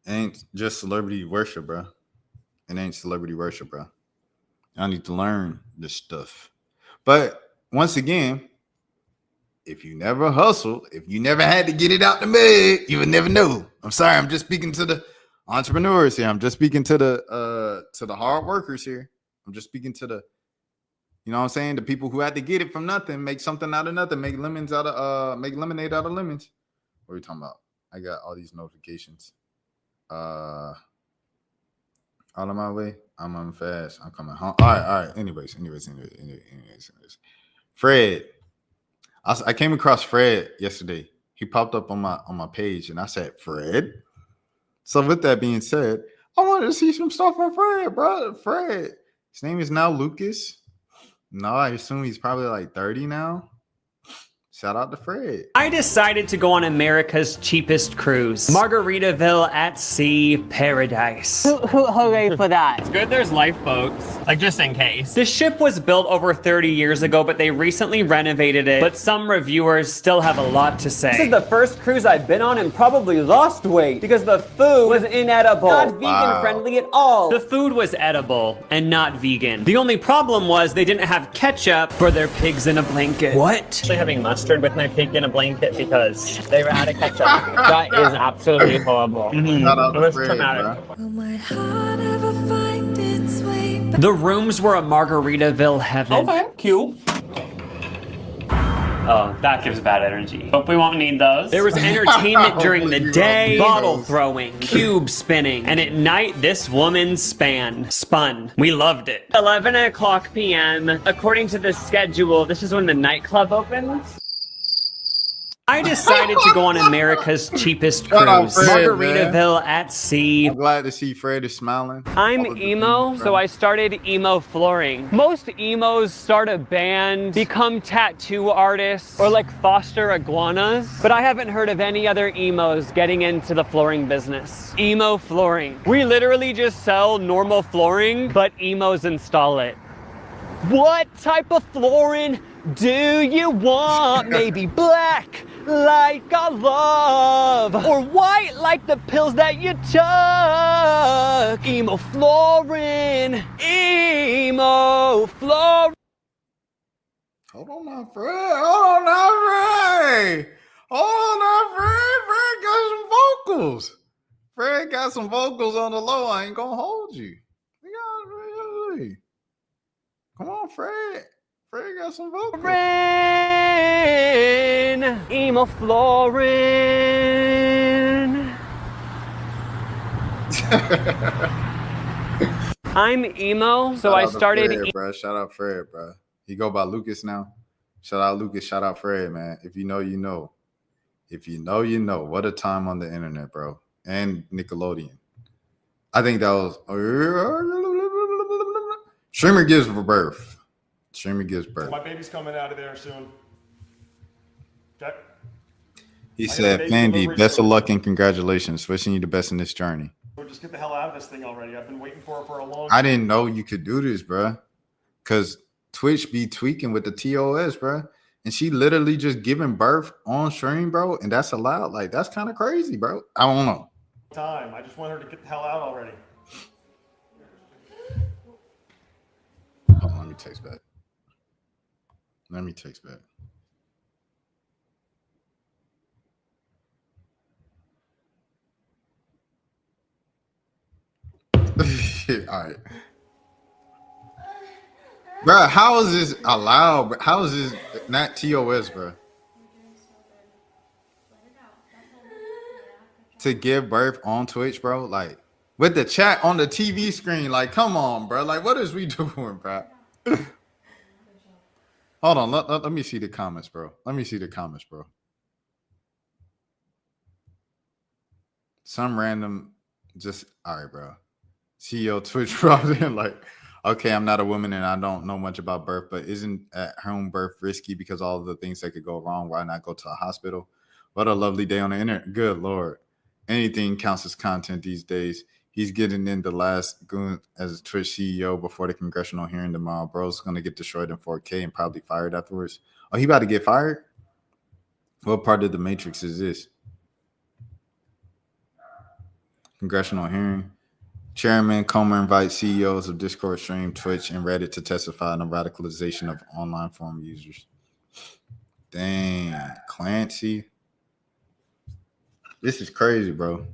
It ain't just celebrity worship, bro. It ain't celebrity worship, bro. I need to learn this stuff. But once again, if you never hustled, if you never had to get it out the mud, you would never know. I'm sorry, I'm just speaking to the entrepreneurs here. I'm just speaking to the hard workers here. I'm just speaking to the, you know what I'm saying? The people who had to get it from nothing, make something out of nothing, make lemonade out of lemons. What are we talking about? I got all these notifications. Out of my way. I'm on fast. I'm coming home. All right. Anyways. Fred. I came across Fred yesterday. He popped up on my page and I said, Fred. So with that being said, I wanted to see some stuff on Fred, bro. Fred. His name is now Lucas. No, I assume he's probably like 30 now. Shout out to Fred. I decided to go on America's cheapest cruise, Margaritaville at Sea Paradise. Hooray for that. It's good there's lifeboats, like just in case. The ship was built over 30 years ago, but they recently renovated it. But some reviewers still have a lot to say. This is the first cruise I've been on and probably lost weight because the food was inedible. Not vegan friendly at all. The food was edible and not vegan. The only problem was they didn't have ketchup for their pigs in a blanket. What? Actually having mustard with my pig in a blanket because they were out of ketchup. That is absolutely horrible. It was traumatic. The rooms were a Margaritaville heaven. Okay, cute. Oh, that gives bad energy. Hope we won't need those. There was entertainment during the day, bottle throwing, cube spinning, and at night, this woman spun. We loved it. 11 o'clock p.m. According to the schedule, this is when the nightclub opens. I decided to go on America's cheapest Shout out cruise, Fred, Margaritaville at sea. I'm glad to see Fred is smiling. I'm emo, so I started emo flooring. Most emos start a band, become tattoo artists, or like foster iguanas, but I haven't heard of any other emos getting into the flooring business. Emo flooring. We literally just sell normal flooring, but emos install it. What type of flooring do you want? Maybe black, like I love, or white, like the pills that you took. Emo flooring, emo flooring. Hold on now, Fred. Hold on now, Fred. Hold on now, Fred. Fred got some vocals. Fred got some vocals on the low. I ain't gonna hold you. Come on, Fred. Fred got some vocals. Emo flooring. I'm emo, so I started. Fred, bro. Shout out Fred, bro. He go by Lucas now. Shout out Lucas. Shout out Fred, man. If you know, you know. If you know, you know. What a time on the internet, bro. And Nickelodeon. I think that was. Streamer gives birth. Streamer gives birth. My baby's coming out of there soon. Okay. He said, Fandy, best of luck and congratulations. Wishing you the best in this journey. We'll just get the hell out of this thing already. I've been waiting for it for a long time. I didn't know you could do this, bro. Because Twitch be tweaking with the TOS, bro. And she literally just giving birth on stream, bro. And that's allowed. Like, that's kind of crazy, bro. I don't know. Time. I just want her to get the hell out already. Hold on, let me text back. All right. Bro, how is this allowed? How is this not TOS, bro? To give birth on Twitch, bro? Like, with the chat on the TV screen, like, come on, bro. Like, what is we doing, bro? Hold on, let me see the comments, bro. Some random, just, all right, bro. CEO Twitch brought in, like, okay, I'm not a woman and I don't know much about birth, but isn't at home birth risky because all of the things that could go wrong? Why not go to a hospital? What a lovely day on the internet. Good Lord. Anything counts as content these days. He's getting in the last goon as a Twitch CEO before the congressional hearing tomorrow. Bro's going to get destroyed in 4K and probably fired afterwards. Oh, he about to get fired? What part of the Matrix is this? Congressional hearing. Chairman Comer invites CEOs of Discord, Stream, Twitch, and Reddit to testify on the radicalization of online forum users. Dang, Clancy. This is crazy, bro.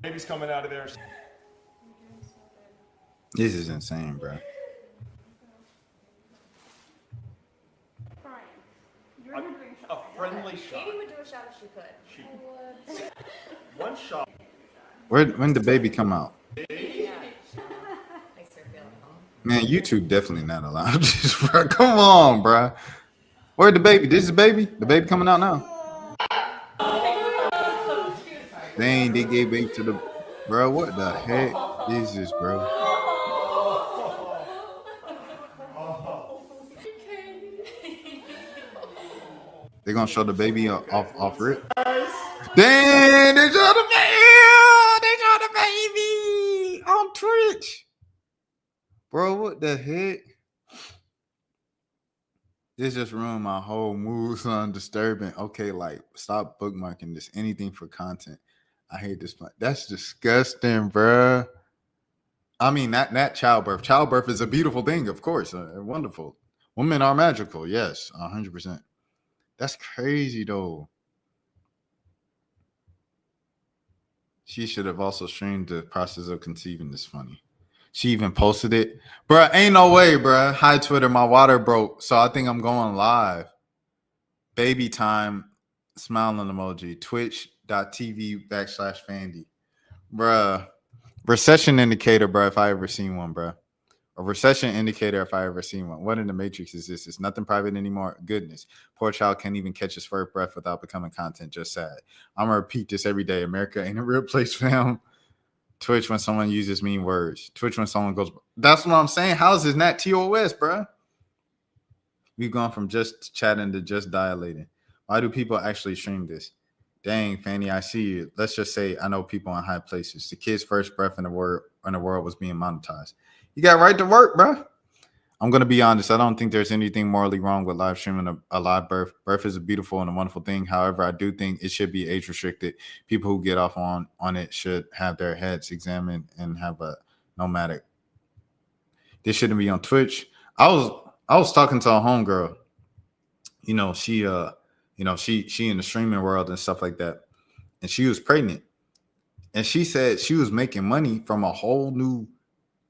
Baby's coming out of there. This is insane, bro. A friendly shot. Katie would do a shot if she could. One shot. When the baby come out? Man, YouTube definitely not allowed this, bro. Come on, bro. Where's the baby? This is the baby? The baby coming out now. Dang, they gave baby to the... Bro, what the heck is this, bro? They're going to show the baby off rip? Dang, they showed the baby! They showed the baby on Twitch. Bro, what the heck? This just ruined my whole mood, son. Disturbing. Okay, like, stop bookmarking this. Anything for content. I hate this plan. That's disgusting, bro. I mean, not childbirth. Childbirth is a beautiful thing, of course. Wonderful. Women are magical. Yes, 100%. That's crazy, though. She should have also streamed the process of conceiving. This funny. She even posted it. Bruh, ain't no way, bruh. Hi, Twitter. My water broke, so I think I'm going live. Baby time. Smiling emoji. Twitch.tv/Fandy. Bruh. Recession indicator, bruh, if I ever seen one, bruh. A recession indicator if I ever seen one. What in the Matrix is this? It's nothing private anymore. Goodness. Poor child can't even catch his first breath without becoming content. Just sad. I'm going to repeat this every day. America ain't a real place, fam. Twitch when someone uses mean words. Twitch when someone goes. That's what I'm saying. How is this not TOS, bruh? We've gone from just chatting to just dilating. Why do people actually stream this? Dang, Fanny, I see you. Let's just say I know people in high places. The kid's first breath in the world was being monetized. You got right to work, bro. I'm going to be honest. I don't think there's anything morally wrong with live streaming a live birth. Birth is a beautiful and a wonderful thing. However, I do think it should be age restricted. People who get off on it should have their heads examined and have a nomadic. This shouldn't be on Twitch. I was talking to a homegirl. You know, she in the streaming world and stuff like that. And she was pregnant. And she said she was making money from a whole new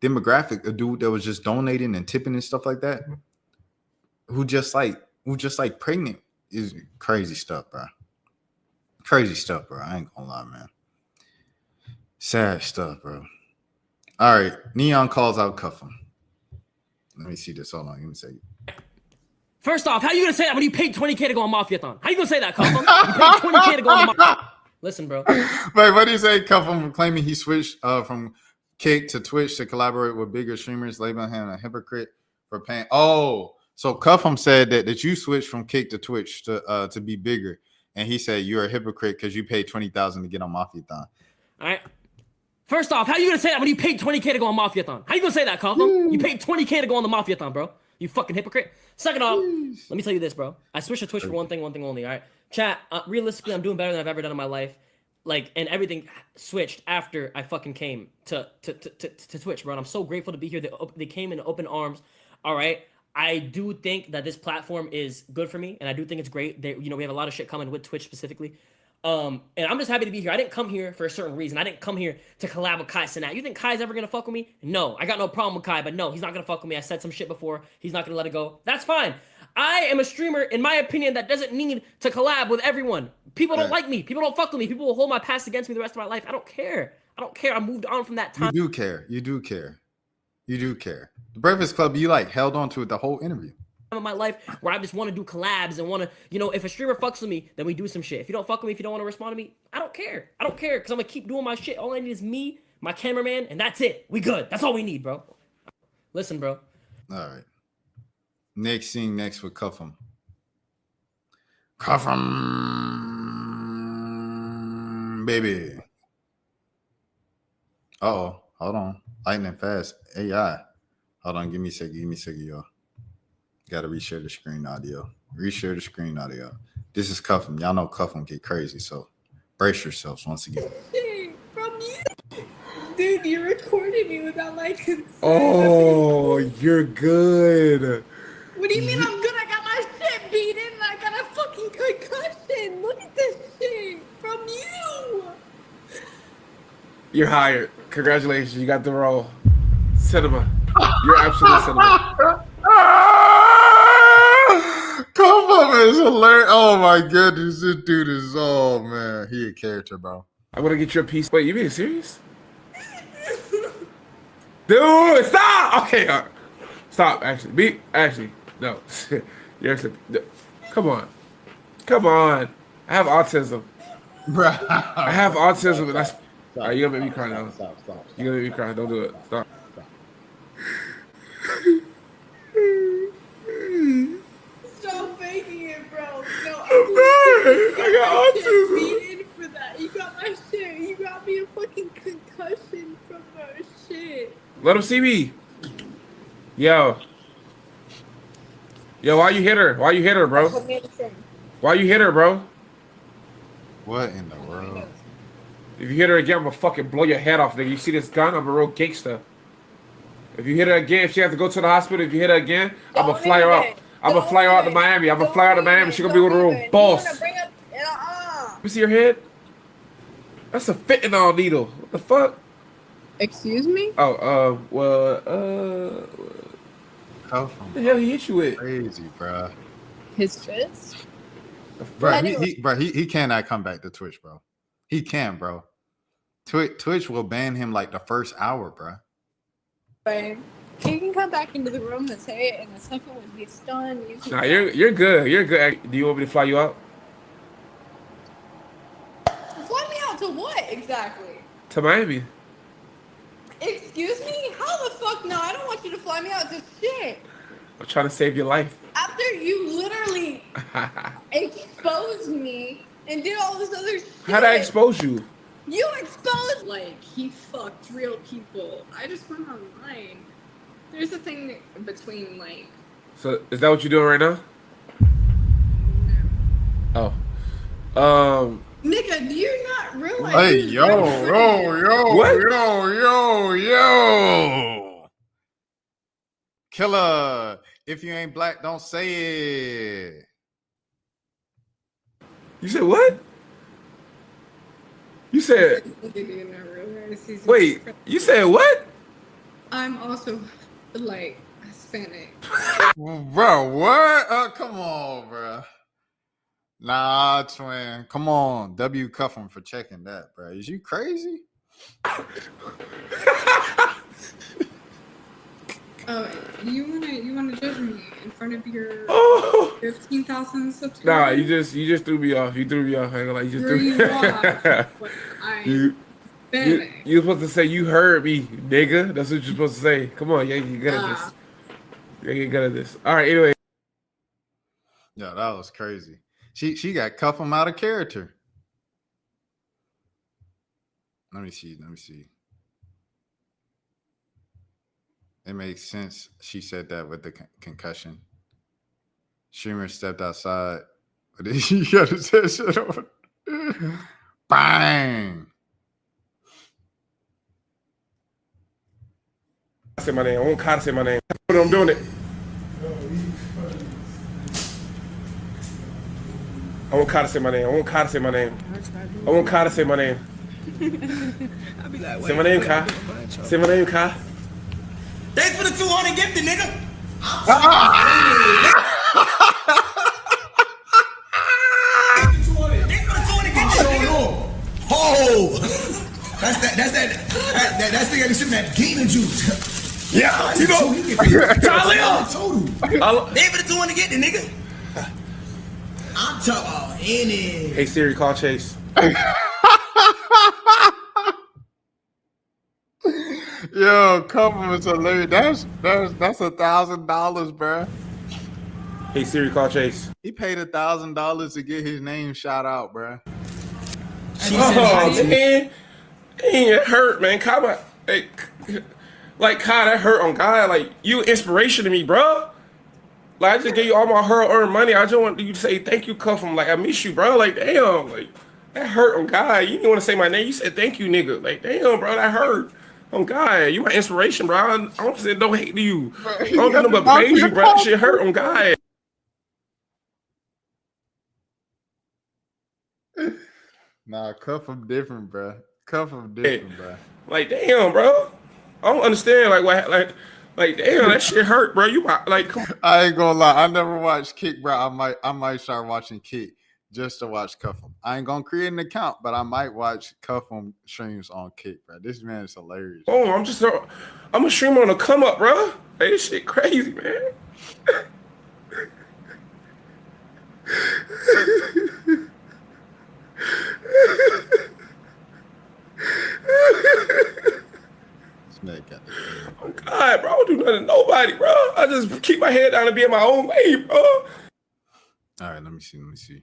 demographic, a dude that was just donating and tipping and stuff like that, who just like pregnant. Is crazy stuff, bro. Crazy stuff, bro. I ain't gonna lie, man. Sad stuff, bro. All right, Neon calls out Cuffem. Let me see this. Hold on, let me say. First off, how you gonna say that when you paid $20K to go on Mafia-thon? How you gonna say that, Cuffem? You paid $20K to go on the Mafia. Listen, bro. Wait, what do you say, Cuffem, claiming he switched from Kick to Twitch to collaborate with bigger streamers, labeling him a hypocrite for paying. Oh, so Cuffem said that you switched from Kick to Twitch to be bigger, and he said you're a hypocrite because you paid $20,000 to get on Mafia-thon. All right. First off, how you gonna say that when you paid $20K to go on Mafia-thon? How you gonna say that, Cuffem? You paid $20K to go on the Mafia-thon, bro. You fucking hypocrite. Second off, let me tell you this, bro. I switched to Twitch for one thing only. All right, chat. Realistically, I'm doing better than I've ever done in my life. Like, and everything switched after I fucking came to Twitch, bro. And I'm so grateful to be here. They came in open arms. All right. I do think that this platform is good for me, and I do think it's great. We have a lot of shit coming with Twitch specifically. And I'm just happy to be here. I didn't come here for a certain reason. I didn't come here to collab with Kai Cenat. You think Kai's ever gonna fuck with me? No. I got no problem with Kai, but no, he's not gonna fuck with me. I said some shit before. He's not gonna let it go. That's fine. I am a streamer, in my opinion, that doesn't need to collab with everyone. People don't like me. People don't fuck with me. People will hold my past against me the rest of my life. I don't care. I moved on from that time. You do care. The Breakfast Club, you held on to it the whole interview. Of my life where I just want to do collabs and want to, if a streamer fucks with me, then we do some shit. If you don't fuck with me, if you don't want to respond to me, I don't care because I'm gonna keep doing my shit. All I need is me, my cameraman, and that's it. We good. That's all we need, bro. Listen, bro. All right. Next with Cuffem, baby. Uh-oh, hold on. Lightning fast. AI. Hold on, give me a second, y'all. Gotta reshare the screen audio. This is Cuffem. Y'all know Cuffem get crazy, so brace yourselves once again. From you. Dude, you recorded me without my consent. Oh, you're good. What do you mean I'm good? I got my shit beaten and I got a fucking concussion. Look at this shit. From you. You're hired. Congratulations, you got the role. Cinema. You're absolute cinema. Cuffem is hilarious. Oh my goodness, this dude is man, he a character, bro. I'm gonna get you a piece. Wait, you being serious? Dude, stop! Okay, stop. Actually, no. You're actually, no. Come on. I have autism, Bro. I have autism, and that's. All right, you gonna make me cry now. Stop. You gonna make me cry? Don't do it. Stop. Stop faking it, bro. No, I got autism. Beaten for that. You got my shit. You got me a fucking concussion from my shit. Let him see me. Yo, why you hit her? Why you hit her, bro? What in the world? If you hit her again, I'm gonna fucking blow your head off, nigga. You see this gun? I'm a real gangster. If you hit her again, if she has to go to the hospital, if you hit her again, I'm gonna fly her out. I'm gonna fly her out to Miami. She's gonna be with a real boss. Let me see your head. That's a fentanyl needle. What the fuck? Excuse me? Oh, Cuffem. the hell he hit you with? Crazy, bro. His fist? Bro, Anyway. he cannot come back to Twitch, bro. He can, bro. Twitch will ban him like the first hour, bro. Right. He can come back into the room and say it, and the second when he's done, you can. Nah, you're good. You're good. Do you want me to fly you out? Fly me out to what exactly? To Miami. Excuse me? How the fuck? No, I don't want you to fly me out to shit. I'm trying to save your life. After you literally exposed me and did all this other shit. How'd I expose you? You exposed like he fucked real people. I just went online. There's a thing between like. So is that what you're doing right now? Oh. Nigga, do you not realize? Hey, yo. What? Yo. Killer. If you ain't black, don't say it. You said what? You said. Wait. You said what? I'm also like Hispanic. Bro, what? Come on, bro. Nah, twin. Come on. W Cuffem for checking that, bro. Is you crazy? You wanna judge me in front of your 15,000 subscribers? Nah, you just threw me off. You threw me off. I ain't gonna lie, you just threw me off. You're supposed to say you heard me, nigga. That's what you're supposed to say. Come on, you get good at this. You get good at this. All right, anyway. Yeah, that was crazy. She got Cuffem out of character. Let me see. It makes sense. She said that with the concussion. Streamer stepped outside, but then she got his head shut on. Bang! I say my name. I won't kind of say my name. But I'm doing it. I won't kind of say my name. I won't kind of say my name. I'll be like, say my name, Kai. Say my name, Kai. Thanks for the 200 gifted, nigga. Oh, that's nigga be sipping that gainer juice. Yeah, you know. Thanks for the 200 gifted, nigga. I'm talking about any. Hey Siri, call Chase. Yo, Cuffem is hilarious. That's $1,000, bro. Hey Siri, call Chase. He paid $1,000 to get his name shout out, bro. Oh man, it hurt, man. Kai, like Kai, that hurt on God. Like you, inspiration to me, bro. Like I just gave you all my hard-earned money. I just want you to say thank you, Cuffem. Like I miss you, bro. Like damn, like that hurt on God. You didn't want to say my name. You said thank you, nigga. Like damn, bro, that hurt. On God, you my inspiration, bro. I don't say no hate to you. I don't do nothing but praise you, bro. That shit hurt on God. Nah, Cuffem different, bro. Cuffem different, bro. Like damn, bro. I don't understand. Like what? Like damn, that shit hurt, bro. You like come on. I ain't gonna lie. I never watched Kick, bro. I might start watching Kick just to watch Cuffem. I ain't gonna create an account, but I might watch Cuffem streams on Kick, bro. This man is hilarious. Oh, I'm a streamer on a come up, bro. Hey, this shit crazy, man. Oh God, bro, I don't do nothing to nobody, bro. I just keep my head down and be in my own way, bro. All right, let me see.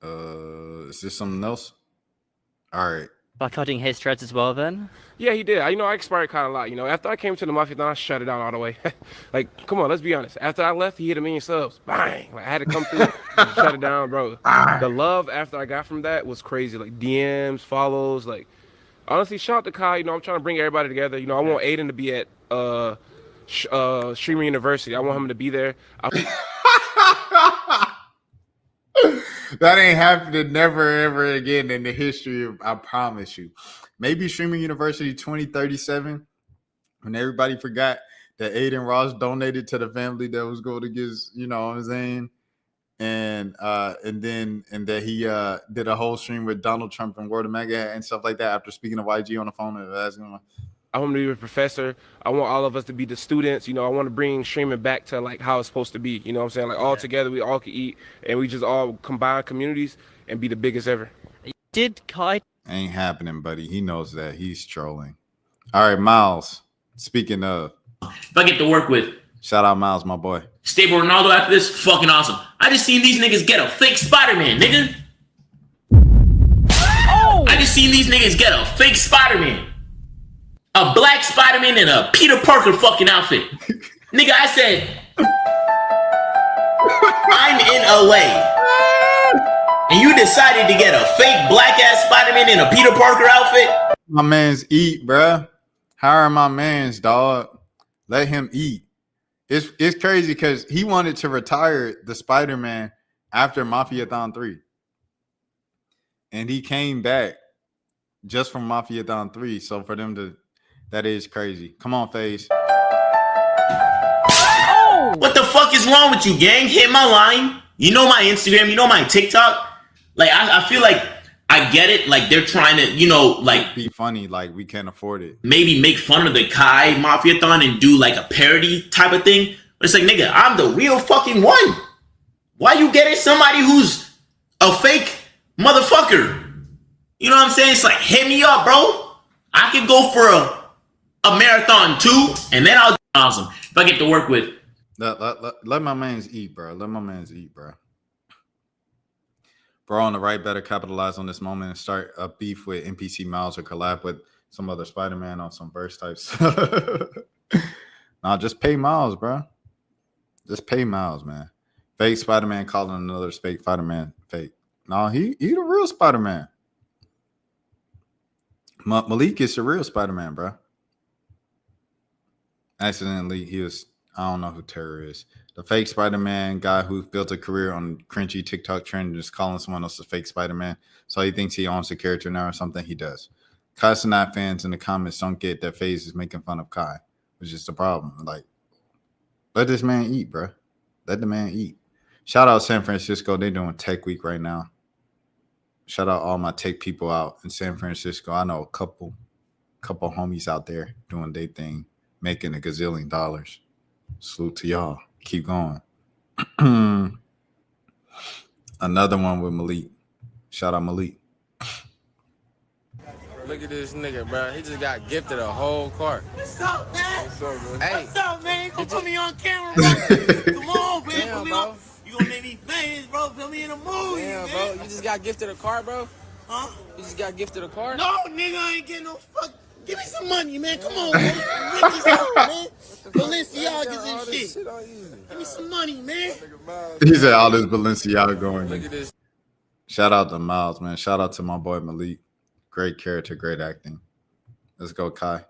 Is this something else? All right. By cutting his threads as well, then? Yeah, he did. I expired kind of a lot. After I came to the Mafia, then I shut it down all the way. Like, come on, let's be honest. After I left, he hit 1 million subs. Bang! Like, I had to come through and shut it down, bro. The love after I got from that was crazy. Like, DMs, follows. Like, honestly, shout out to Kai. I'm trying to bring everybody together. I want Aiden to be at Streamer University. I want him to be there. That ain't happening never ever again in the history of, I promise you. Maybe Streaming University 2037, when everybody forgot that Aiden Ross donated to the family that was going to get, you know what I'm saying? And that he did a whole stream with Donald Trump and Word of Mega and stuff like that after speaking to YG on the phone and asking him. I want to be a professor. I want all of us to be the students. You know, I want to bring streaming back to like how it's supposed to be. You know what I'm saying? Like all together, we all can eat and we just all combine communities and be the biggest ever. Did Kai? Ain't happening, buddy. He knows that. He's trolling. All right, Miles. Speaking of. If I get to work with. Shout out Miles, my boy. Stable Ronaldo after this, fucking awesome. I just seen these niggas get a fake Spider-Man, nigga. Oh! I just seen these niggas get a fake Spider-Man. A black Spider-Man in a Peter Parker fucking outfit. Nigga, I said, I'm in LA. And you decided to get a fake black-ass Spider-Man in a Peter Parker outfit? My man's eat, bruh. Hire my man's, dog. Let him eat. It's crazy because he wanted to retire the Spider-Man after Mafia-thon 3. And he came back just from Mafia-thon 3. So for them to... That is crazy. Come on, FaZe. Oh! What the fuck is wrong with you, gang? Hit my line. You know my Instagram. You know my TikTok. Like, I feel like I get it. Like, they're trying to, you know, like... Be funny. Like, we can't afford it. Maybe make fun of the Kai Mafia-thon and do, like, a parody type of thing. But it's like, nigga, I'm the real fucking one. Why you getting somebody who's a fake motherfucker? You know what I'm saying? It's like, hit me up, bro. I could go for a marathon too, and then I'll do awesome. If I get to work with. Let my mans eat, bro. Let my mans eat, bro. Bro on the right better capitalize on this moment and start a beef with NPC Miles or collab with some other Spider-Man on some verse types. Nah, just pay Miles, bro. Just pay Miles, man. Fake Spider-Man calling another fake Spider-Man fake. No, he the real Spider-Man. Malik is the real Spider-Man, bro. Accidentally, he was, I don't know who Terror is. The fake Spider-Man guy who built a career on cringy TikTok trend just calling someone else a fake Spider-Man. So he thinks he owns the character now or something. He does. Kai Sinat fans in the comments don't get that FaZe is making fun of Kai, which is the problem. Like, let this man eat, bro. Let the man eat. Shout out San Francisco. They're doing Tech Week right now. Shout out all my tech people out in San Francisco. I know a couple homies out there doing their thing, making $1 gazillion. Salute to y'all. Keep going. Another one with Malik. Shout out Malik. Look at this nigga, bro. He just got gifted a whole cart. What's up, man? What's up, man? Hey. What's up, man? Come put me on camera, bro. Come on, man. Damn, put me bro. on. You gonna make me famous, bro. Put me in a movie, Damn, man. bro. You just got gifted a car, bro? Huh? You just got gifted a car? No, nigga, I ain't getting no fuck. Give me some money, man. Come on, man. Rich as hell, man. Balenciagas and shit. Give me some money, man. He said all this Balenciaga going. Look at this. Shout out to Miles, man. Shout out to my boy Malik. Great character, great acting. Let's go, Kai.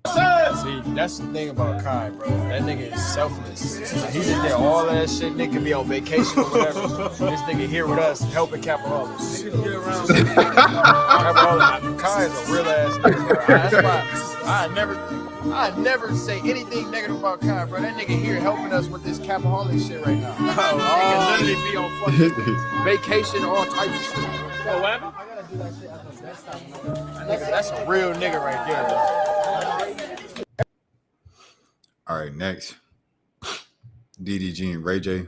See, that's the thing about Kai, bro. That nigga is selfless. He's in there, all that shit. Nigga could be on vacation or whatever. This nigga here with us, helping Capaholics. Kai is a real ass nigga, bro. That's why I never say anything negative about Kai, bro. That nigga here helping us with this Capaholic shit right now. He can literally be on fucking vacation, all types of shit. Oh, what happened? I gotta do that shit after next time. That's a real nigga right there, bro. All right, next. DDG and Ray J.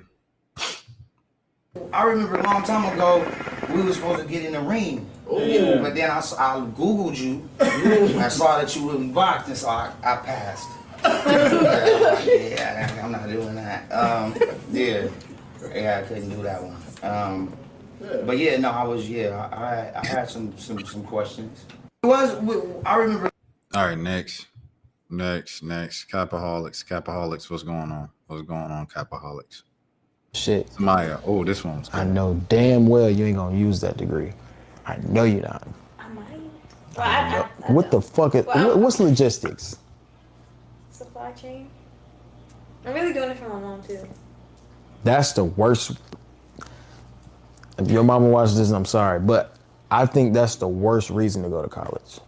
I remember a long time ago, we were supposed to get in the ring. Ooh. But then I Googled you. I saw that you really boxed, and so I passed. Yeah, I'm not doing that. Yeah, I couldn't do that one. But yeah, no, I had some questions. I remember. All right, next. Capaholics. What's going on? Capaholics? Shit. Samaya. Oh, this one's good. I know damn well you ain't gonna use that degree. I know you're not. I might. Well, What the fuck is, what's logistics? Supply chain. I'm really doing it for my mom too. That's the worst. If your mama watches this, I'm sorry, but I think that's the worst reason to go to college.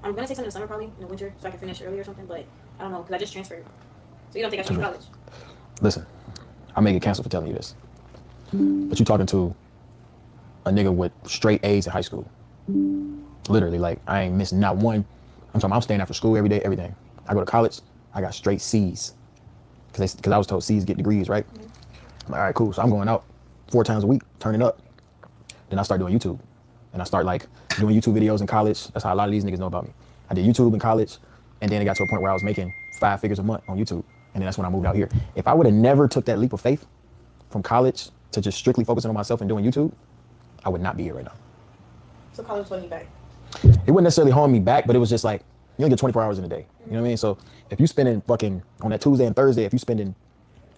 I'm gonna take something in the summer, probably in the winter, so I can finish early or something. But I don't know because I just transferred. So you don't think I should go to college? Listen, I may get canceled for telling you this, but you talking to a nigga with straight A's in high school. Literally, like I ain't missing not one. I'm staying after school every day, everything. I go to college, I got straight C's, because I was told C's get degrees, right? I'm like, all right, cool. So I'm going out 4 times a week, turning up. Then I start doing YouTube, and I start like doing YouTube videos in college. That's how a lot of these niggas know about me. I did YouTube in college, and then it got to a point where I was making 5 figures a month on YouTube, and then that's when I moved out here. If I would have never took that leap of faith from college to just strictly focusing on myself and doing YouTube, I would not be here right now. So college holding you back? It wouldn't necessarily hold me back, but it was just like, you only get 24 hours in a day. You know what I mean? So if you spending fucking on that Tuesday and Thursday, if you spending,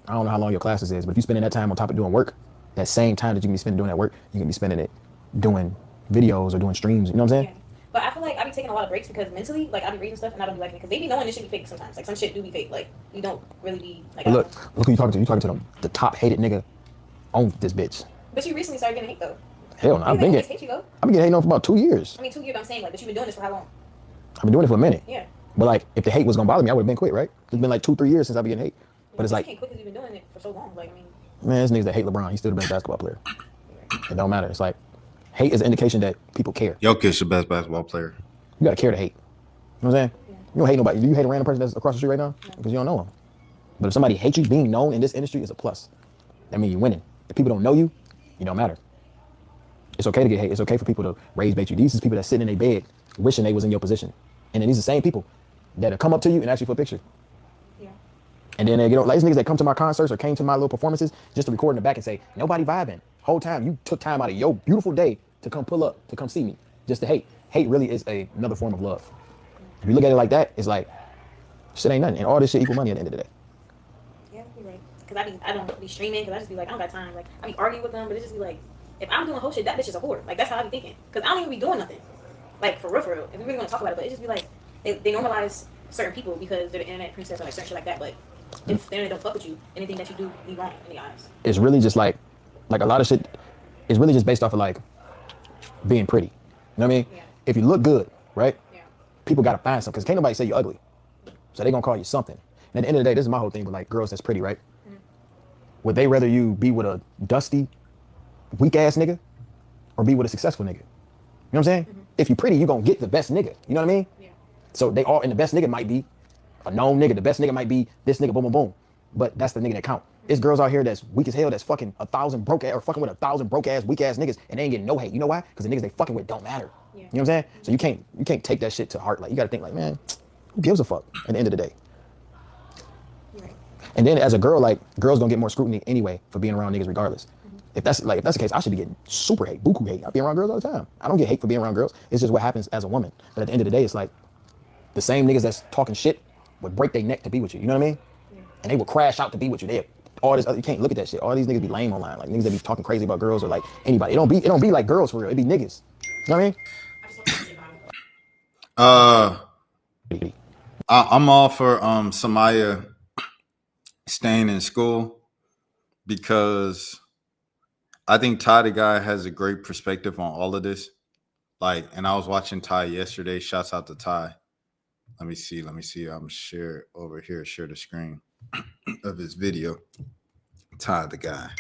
I don't know how long your classes is, but if you spending that time on top of doing work, that same time that you can be spending doing that work, you can be spending it doing videos or doing streams. You know what I'm saying? Yeah. But I feel like I be taking a lot of breaks because mentally, like I be reading stuff and I don't be liking it because they be knowing this shit be fake sometimes. Like some shit do be fake. Like you don't really be like. Look who you talking to. You talking to the top hated nigga on this bitch. But you recently started getting hate though. Hell no, I've been getting hating on for about 2 years. I mean 2 years. I'm saying like, but you've been doing this for how long? I've been doing it for a minute. Yeah. But like, if the hate was gonna bother me, I would have been quit, right? It's been like 2-3 years since I've been getting hate. But it's like, you can't quit because you've been doing it for so long. Like I mean. Man, there's niggas that hate LeBron. He's still the best basketball player. It don't matter. It's like, hate is an indication that people care. Jokic the best basketball player. You gotta care to hate. You know what I'm saying? Yeah. You don't hate nobody. Do you hate a random person that's across the street right now? Because you don't know them. But if somebody hates you, being known in this industry is a plus. That means you're winning. If people don't know you, you don't matter. It's okay to get hate. It's okay for people to rage bait you. These is people that sit in their bed wishing they was in your position. And then these are the same people that'll come up to you and ask you for a picture. Yeah. And then they get like these niggas that come to my concerts or came to my little performances just to record in the back and say, nobody vibing. Whole time you took time out of your beautiful day to come pull up, to come see me, just to hate. Hate really is another form of love. If you look at it like that, it's like, shit ain't nothing. And all this shit equal money at the end of the day. Yeah, you're right. Because I don't be streaming because I just be like, I don't got time. Like, I be arguing with them, but it just be like, if I'm doing whole shit, that bitch is a whore. Like, that's how I be thinking. Because I don't even be doing nothing. Like, for real. If we really want to talk about it, but it just be like, they normalize certain people because they're the internet princess or like certain shit like that. But if the internet don't fuck with you, anything that you do be wrong in the eyes. It's really just like a lot of shit is really just based off of like being pretty. You know what I mean? Yeah. If you look good, right? Yeah. People gotta find something because can't nobody say you're ugly. So they gonna call you something. And at the end of the day, this is my whole thing with like girls that's pretty, right? Mm-hmm. Would they rather you be with a dusty, weak ass nigga or be with a successful nigga? You know what I'm saying? Mm-hmm. If you're pretty, you're gonna get the best nigga. You know what I mean? Yeah. So they all, and the best nigga might be a known nigga. The best nigga might be this nigga, boom, boom, boom. But that's the nigga that count. There's girls out here that's weak as hell that's fucking 1,000 broke ass or fucking with 1,000 broke ass, weak ass niggas and they ain't getting no hate. You know why? Because the niggas they fucking with don't matter. Yeah. You know what I'm saying? So you can't take that shit to heart. Like you gotta think like, man, who gives a fuck at the end of the day? Right. And then as a girl, like girls gonna get more scrutiny anyway for being around niggas regardless. Mm-hmm. If that's the case, I should be getting super hate, buku hate. I be around girls all the time. I don't get hate for being around girls. It's just what happens as a woman. But at the end of the day, it's like the same niggas that's talking shit would break their neck to be with you. You know what I mean? Yeah. And they would crash out to be with you. They all this other, you can't look at that shit. All these niggas be lame online. Like niggas that be talking crazy about girls or like anybody. It don't be like girls for real. It be niggas. You know what I mean? I'm all for Samaya staying in school because I think Ty the guy has a great perspective on all of this. Like, and I was watching Ty yesterday. Shouts out to Ty. Let me see. I'm share over here. Share the screen of his video. Ty the guy.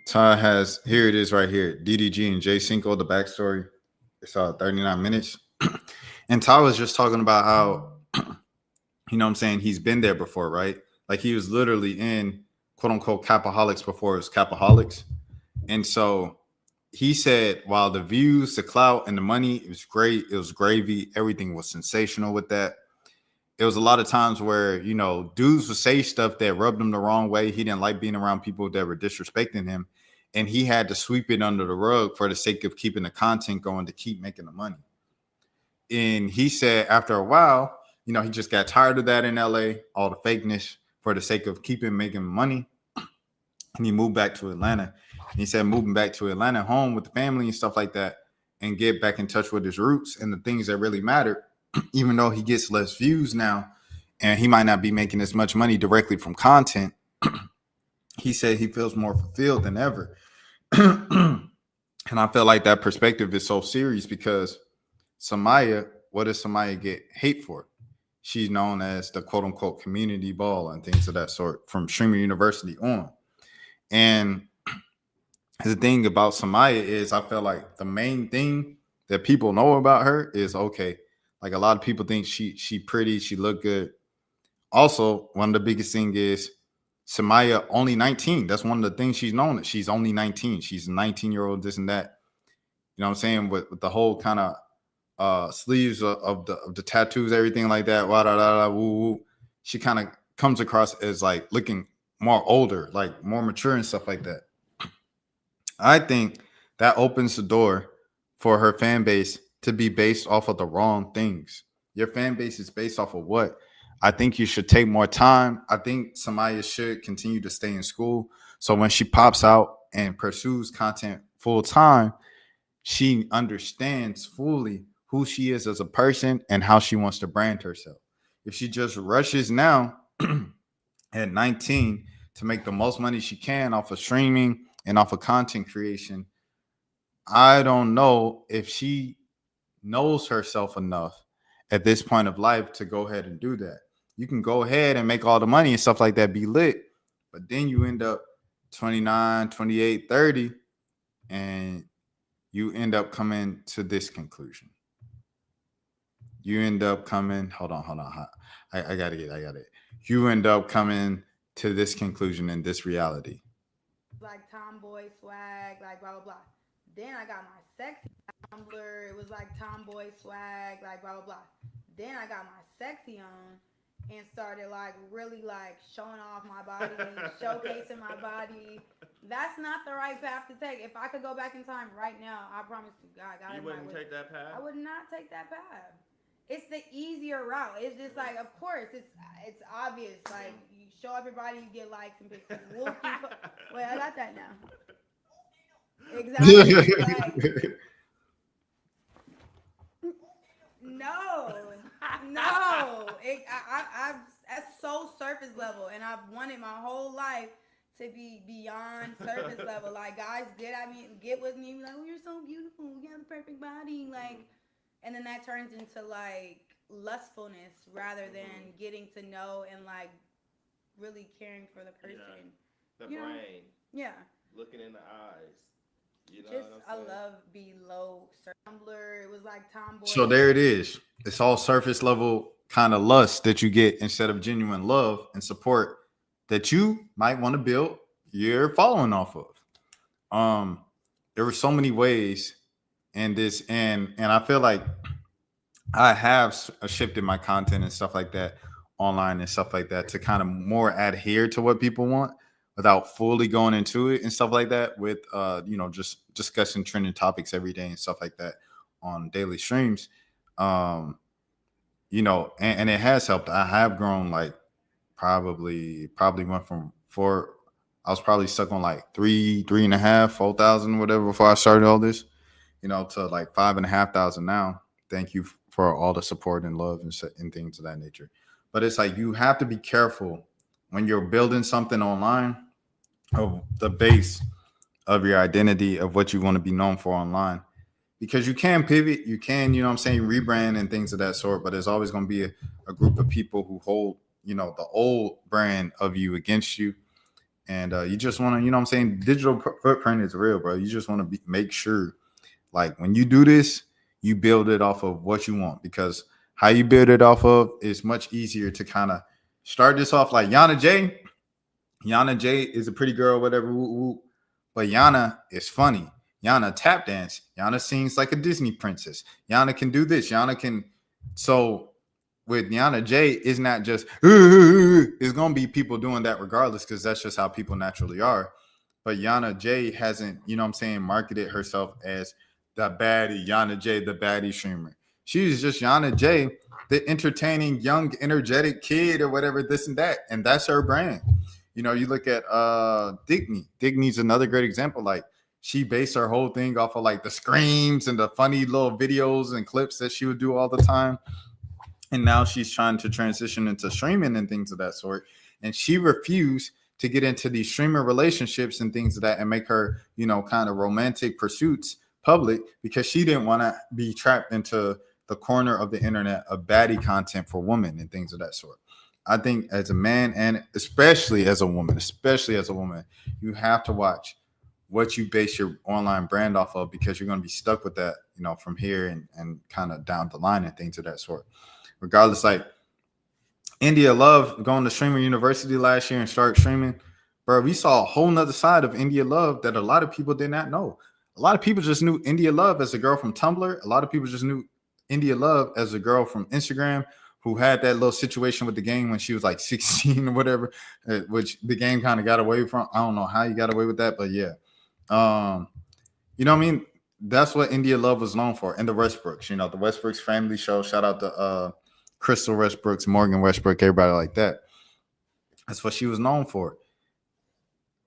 Ty has, here it is right here. DDG and J Cinco, the backstory. It's 39 minutes. And Ty was just talking about how, you know what I'm saying, he's been there before, right? Like he was literally in quote unquote Capaholics before it was Capaholics. And so he said, while the views, the clout, and the money, it was great. It was gravy. Everything was sensational with that. It was a lot of times where, you know, dudes would say stuff that rubbed him the wrong way. He didn't like being around people that were disrespecting him. And he had to sweep it under the rug for the sake of keeping the content going to keep making the money. And he said after a while, you know, he just got tired of that in LA, all the fakeness for the sake of keeping making money. And he moved back to Atlanta. And he said moving back to Atlanta, home with the family and stuff like that, and get back in touch with his roots and the things that really matter. Even though he gets less views now and he might not be making as much money directly from content, he said he feels more fulfilled than ever. And I feel like that perspective is so serious because Samaya, what does Samaya get hate for? She's known as the quote unquote community ball and things of that sort from Streamer University on. And the thing about Samaya is I feel like the main thing that people know about her is okay. Like a lot of people think she pretty, she look good. Also, one of the biggest thing is Samaya only 19. That's one of the things she's known that she's only 19. She's a 19-year-old, this and that. You know what I'm saying? With the whole kind of sleeves of the tattoos, everything like that. Wah, da, da, da, woo, woo. She kind of comes across as like looking more older, like more mature and stuff like that. I think that opens the door for her fan base to be based off of the wrong things. Your fan base is based off of what? I think you should take more time. I think Samaya should continue to stay in school. So when she pops out and pursues content full time, she understands fully who she is as a person and how she wants to brand herself. If she just rushes now at 19 to make the most money she can off of streaming and off of content creation, I don't know if she knows herself enough at this point of life to go ahead and do that. You can go ahead and make all the money and stuff like that, be lit, but then you end up 29, 28, 30, and you end up coming to this conclusion. You end up coming, hold on. I got it. You end up coming to this conclusion and this reality. Like tomboy swag, like blah, blah, blah. Then I got my sexy Tumblr. It was like tomboy swag, like blah, blah, blah. Then I got my sexy on and started like really like showing off my body, showcasing my body. That's not the right path to take. If I could go back in time right now, I promise to God, You wouldn't take that path? I would not take that path. It's the easier route. It's just like, of course, it's obvious. Like, you show everybody, you get likes and pictures. Wait, I got that now. Exactly. Like, no. That's so surface level, and I've wanted my whole life to be beyond surface level. Like, guys get with me, like, oh, you're so beautiful, you have the perfect body, like. And then that turns into like lustfulness rather than getting to know and like really caring for the person. Yeah. The brain. Yeah. Looking in the eyes. You know Just what I'm saying? I love below Tumblr. It was like tomboy. So there it is. It's all surface level kind of lust that you get instead of genuine love and support that you might want to build your following off of. There were so many ways. And this and I feel like I have shifted my content and stuff like that online and stuff like that to kind of more adhere to what people want without fully going into it and stuff like that with just discussing trending topics every day and stuff like that on daily streams. And it has helped. I have grown like probably went from I was probably stuck on like 3.5, 4,000, whatever before I started all this. To like 5,500 now. Thank you for all the support and love and things of that nature. But it's like you have to be careful when you're building something online of the base of your identity of what you want to be known for online. Because you can pivot, you can, rebrand and things of that sort, but there's always going to be a group of people who hold, the old brand of you against you. And you just want to, digital footprint is real, bro. You just want to make sure. Like when you do this, you build it off of what you want, because how you build it off of is much easier to kind of start this off like Yana J. Yana J is a pretty girl, whatever. But Yana is funny. Yana tap dance. Yana sings like a Disney princess. Yana can do this. Yana can. So with Yana J, it's not just, it's going to be people doing that regardless, because that's just how people naturally are. But Yana J hasn't, marketed herself as the baddie, Yana J, the baddie streamer. She's just Yana J, the entertaining, young, energetic kid or whatever, this and that. And that's her brand. You look at Digny. Digny's another great example. Like, she based her whole thing off of like the screams and the funny little videos and clips that she would do all the time. And now she's trying to transition into streaming and things of that sort. And she refused to get into these streamer relationships and things of that and make her, you know, kind of romantic pursuits public because she didn't want to be trapped into the corner of the internet of baddie content for women and things of that sort. I think as a man and especially as a woman, you have to watch what you base your online brand off of because you're going to be stuck with that, you know, from here and kind of down the line and things of that sort. Regardless, like India Love going to Streamer University last year and start streaming, bro, we saw a whole nother side of India Love that a lot of people did not know. A lot of people just knew India Love as a girl from Tumblr. A lot of people just knew India Love as a girl from Instagram who had that little situation with the game when she was like 16 or whatever, which the game kind of got away from. I don't know how you got away with that, but yeah. You know what I mean? That's what India Love was known for. And the Westbrooks, you know, the Westbrooks family show. Shout out to Crystal Westbrooks, Morgan Westbrook, everybody like that. That's what she was known for.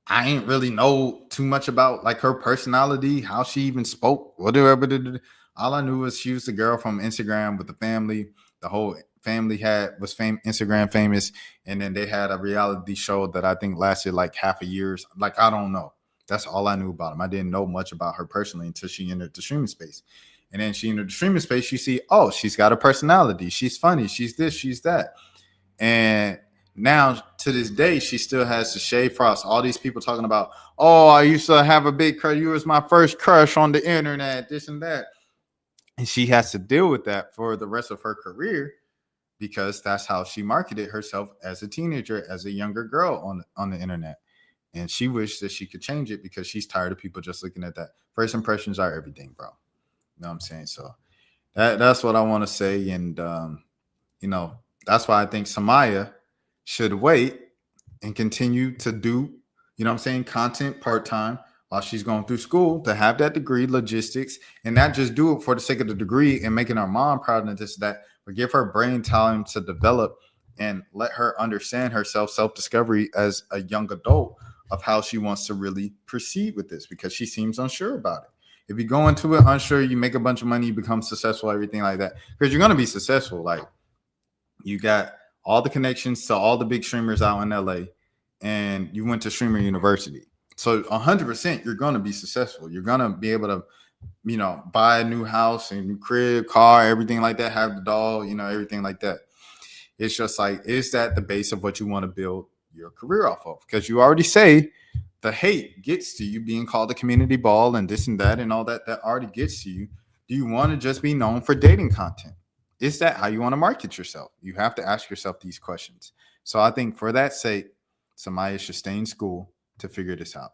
I ain't really know too much about like her personality, how she even spoke, whatever. All I knew was she was the girl from Instagram with the family. The whole family was Instagram famous, and then they had a reality show that I think lasted like half a year. Like I don't know. That's all I knew about him. I didn't know much about her personally until she entered the streaming space. And then she entered the streaming space. You see, oh, she's got a personality. She's funny. She's this. She's that. And now to this day, she still has the shade frost. All these people talking about, oh, I used to have a big crush. You was my first crush on the internet, this and that. And she has to deal with that for the rest of her career because that's how she marketed herself as a teenager, as a younger girl on the internet. And she wished that she could change it because she's tired of people just looking at that. First impressions are everything, bro. You know what I'm saying? So that's what I want to say. And, you know, that's why I think Samaya should wait and continue to do, you know what I'm saying, content part-time while she's going through school to have that degree, logistics, and not just do it for the sake of the degree and making her mom proud and this, that, but give her brain time to develop and let her understand herself, self-discovery as a young adult of how she wants to really proceed with this because she seems unsure about it. If you go into it unsure, you make a bunch of money, you become successful, everything like that, because you're going to be successful. Like you got all the connections to all the big streamers out in LA and you went to Streamer University. So 100% you're going to be successful. You're going to be able to, you know, buy a new house and new crib, car, everything like that, have the dog, you know, everything like that. It's just like, is that the base of what you want to build your career off of? Because you already say the hate gets to you being called a community ball and this and that and all that already gets to you. Do you want to just be known for dating content? Is that how you want to market yourself? You have to ask yourself these questions. So I think for that sake, Samaya should stay in school to figure this out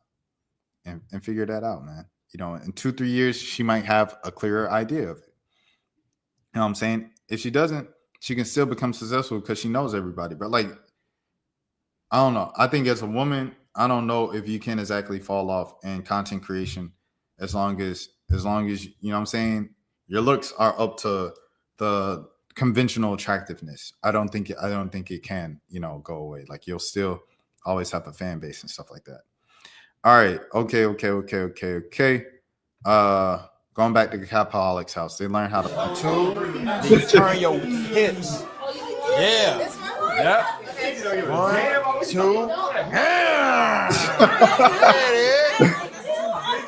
and figure that out, man. You know, in 2-3 years, she might have a clearer idea of it. You know what I'm saying? If she doesn't, she can still become successful because she knows everybody. But like, I don't know. I think as a woman, I don't know if you can exactly fall off in content creation as long as you know what I'm saying, your looks are up to the conventional attractiveness. I don't think it can, you know, go away. Like you'll still always have a fan base and stuff like that. All right. Okay. Going back to the Capaholics house. They learn how to turn your hips. Yeah. Yep. 1, 2. Yeah.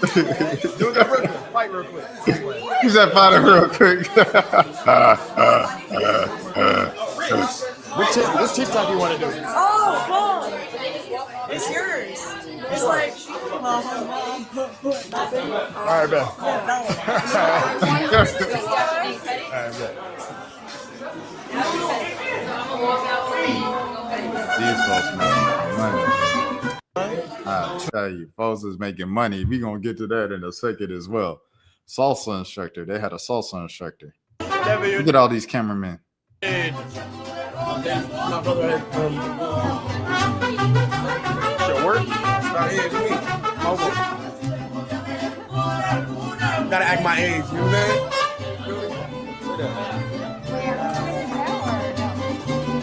Do the real quick. Fight real quick. He's that fighting real quick. Which TikTok you want to do? Oh, God. It's yours. It's like, all right, man. These folks making money. I tell you, folks is making money. We're going to get to that in a second as well. Salsa instructor. They had a salsa instructor. Look at all these cameramen. My brother had your work? It's me. Gotta act my age, you know what I'm saying?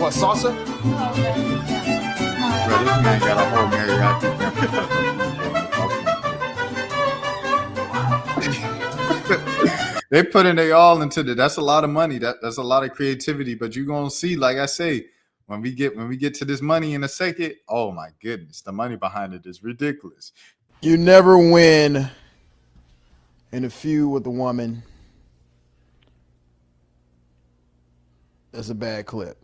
What, salsa? Bro, this man got a whole mariachi. They putting they all into that. That's a lot of money. That's a lot of creativity. But you're gonna see, like I say, when we get to this money in a second, oh my goodness, the money behind it is ridiculous. You never win in a feud with a woman. That's a bad clip.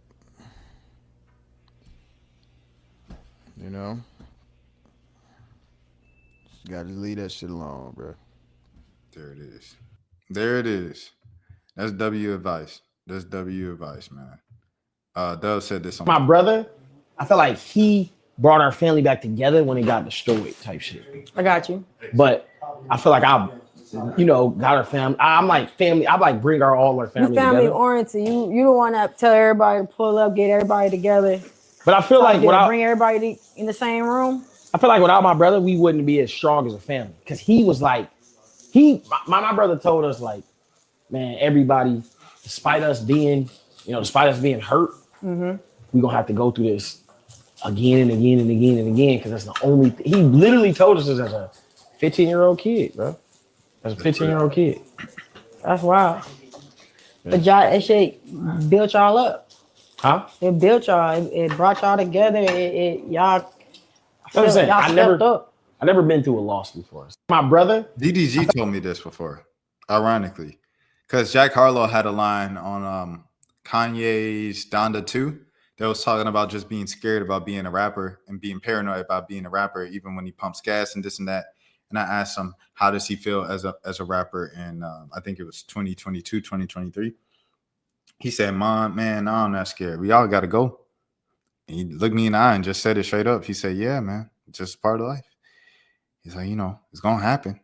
You know? You gotta leave that shit alone, bro. There it is. There it is. That's W advice. That's W advice, man. Dove said this on my brother. I feel like he brought our family back together when it got destroyed, type shit. I got you. But I feel like I, got our family. I'm like family. I like bring all our family You family together. oriented. You don't want to tell everybody to pull up, get everybody together. But I feel like without bring everybody in the same room. I feel like without my brother, we wouldn't be as strong as a family. Cause he was like, my brother told us like, man, everybody, despite us being hurt, we gonna have to go through this again and again and again and again. Cause that's the only he literally told us this as a 15-year-old kid, bro. As a 15-year-old kid. That's wild. But y'all, that shit built y'all up. Huh? It built y'all. It brought y'all together. Y'all. That's what I'm saying. Y'all I never been through a loss before. My brother, DDG told me this before, ironically, because Jack Harlow had a line on Kanye's Donda 2 that was talking about just being scared about being a rapper and being paranoid about being a rapper, even when he pumps gas and this and that. And I asked him, how does he feel as a rapper? And I think it was 2022, 2023. He said, man, no, I'm not scared. We all got to go. And he looked me in the eye and just said it straight up. He said, yeah, man, it's just part of life. He's like, it's going to happen.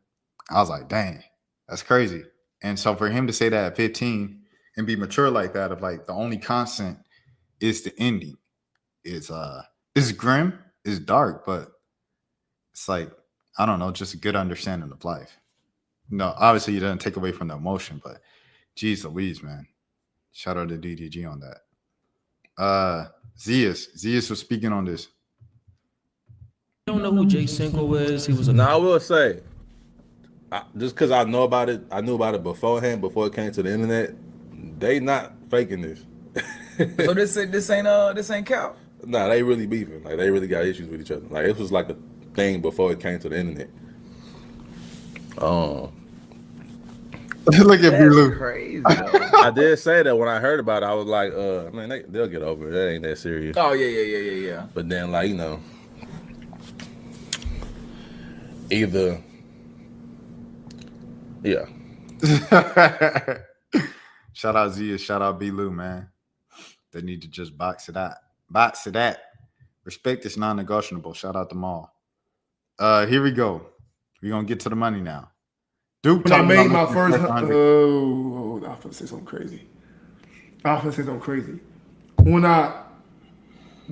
I was like, dang, that's crazy. And so for him to say that at 15 and be mature like that, of like the only constant is the ending. It's grim, it's dark, but it's like, I don't know, just a good understanding of life. Obviously it doesn't take away from the emotion, but geez Louise, man. Shout out to DDG on that. Zeus was speaking on this. Don't know who Jay Cinco is. He was I will say, just because I knew about it before it came to the internet. They not faking this. So this ain't cap. Nah, they really beefing. Like they really got issues with each other. Like it was like a thing before it came to the internet. Look at Blue. Crazy. I did say that when I heard about it. I was like, man, they'll get over it. That ain't that serious. Oh yeah. But then, like either, yeah. Shout out Zia, shout out B. Lou, man. They need to just box it out. Box it out. Respect is non-negotiable. Shout out them all. Here we go. We're gonna get to the money now. Duke, when I made my first, I'm gonna say something crazy. When I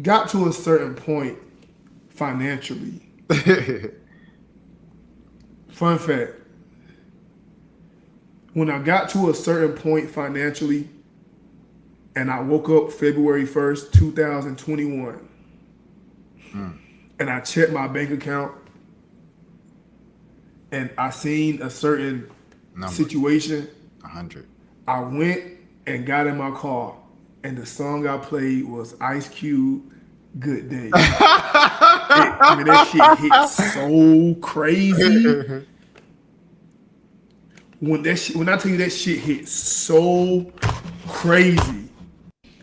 got to a certain point financially, fun fact, when I got to a certain point financially, and I woke up February 1st, 2021, and I checked my bank account, and I seen a certain situation, 100. I went and got in my car, and the song I played was Ice Cube, Good Day. That shit hit so crazy. When I tell you that shit hit so crazy.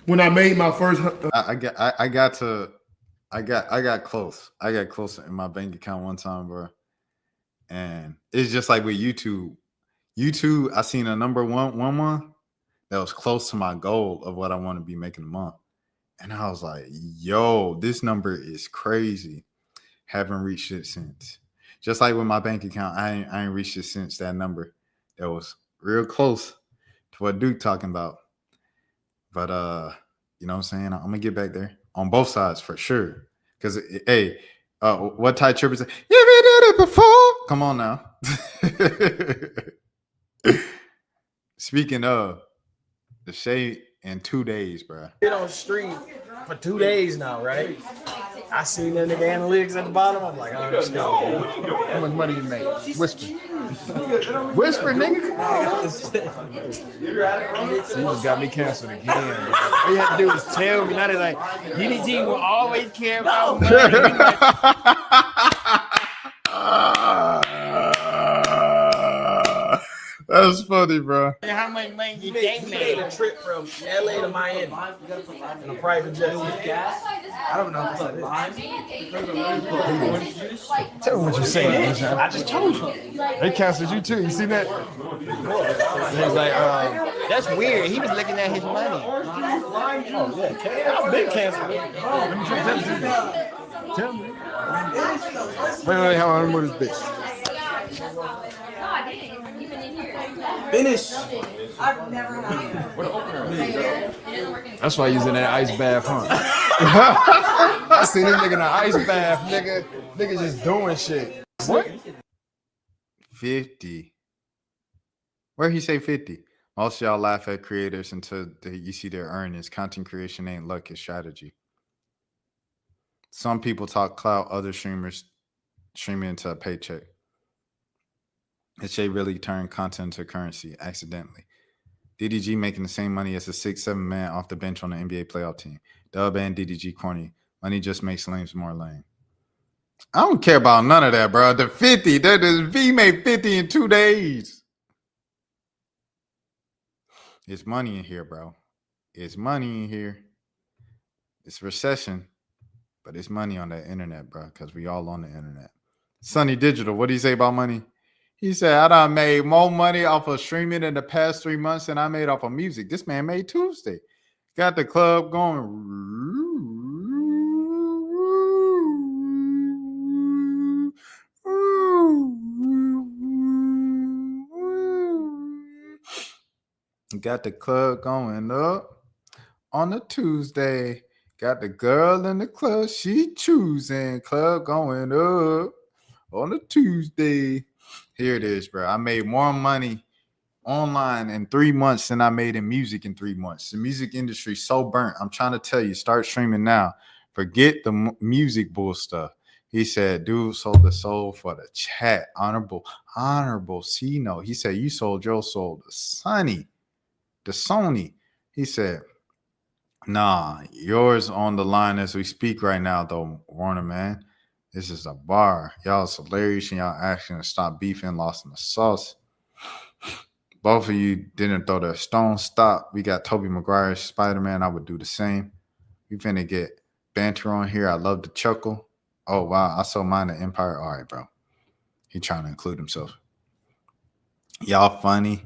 When I made my first, I got close. I got close in my bank account one time, bro. And it's just like with YouTube. I seen a number one that was close to my goal of what I want to be making a month. And I was like, yo, this number is crazy. Haven't reached it since. Just like with my bank account, I ain't reached it since that number. That was real close to what Duke talking about. But you know what I'm saying? I'm gonna get back there on both sides for sure. Cause hey, what Ty Trippers say? Yeah, we did it before. Come on now. Speaking of the shade in 2 days, bro. Been on the street for 2 days now, right? I seen that nigga analytics at the bottom. I'm like, I understand. How much money you made? Whisper. Whisper, nigga, come on. You just got me canceled again. All you have to do is tell me. Now they're like, DDG will always care about money. That's funny, bro. How much money you gave me? He made a trip from LA to Miami in a private jet. I don't know. Tell me what you're saying. I just told you. They canceled you too. You seen that? He was like, that's weird. He was looking at his money. Oh yeah, I've been canceled. Let me tell me. Wait, hold on. Let me move this bitch. Finish. That's why he's in that ice bath, huh? I seen this nigga in an ice bath, nigga. Nigga just doing shit. What? 50. Where he say 50? Most of y'all laugh at creators until you see their earnings. Content creation ain't luck, it's strategy. Some people talk clout, other streamers streaming into a paycheck. It's Shay really turned content into currency accidentally. DDG making the same money as a 6'7" man off the bench on the NBA playoff team. Dub and DDG corny. Money just makes lames more lame. I don't care about none of that, bro. The 50, V made 50 in 2 days. It's money in here, bro. It's money in here. It's recession, but it's money on the internet, bro, because we all on the internet. Sunny Digital, what do you say about money? He said, I done made more money off of streaming in the past 3 months than I made off of music. This man made Tuesday. Got the club going. Got the club going up on a Tuesday. Got the girl in the club, she choosing. Club going up on a Tuesday. Here it is, bro. I made more money online in 3 months than I made in music in 3 months. The music industry so burnt. I'm trying to tell you, start streaming now. Forget the music bull stuff. He said, dude sold the soul for the chat. Honorable C-No. He said, you sold your soul to Sonny, to Sony. He said, nah, yours on the line as we speak right now, though, Warner, man. This is a bar. Y'all is hilarious and y'all asking to stop beefing, lost in the sauce. Both of you didn't throw the stone. Stop. We got Tobey Maguire's Spider-Man. I would do the same. We finna get banter on here. I love to chuckle. Oh, wow. I sold mine to Empire. All right, bro. He trying to include himself. Y'all funny.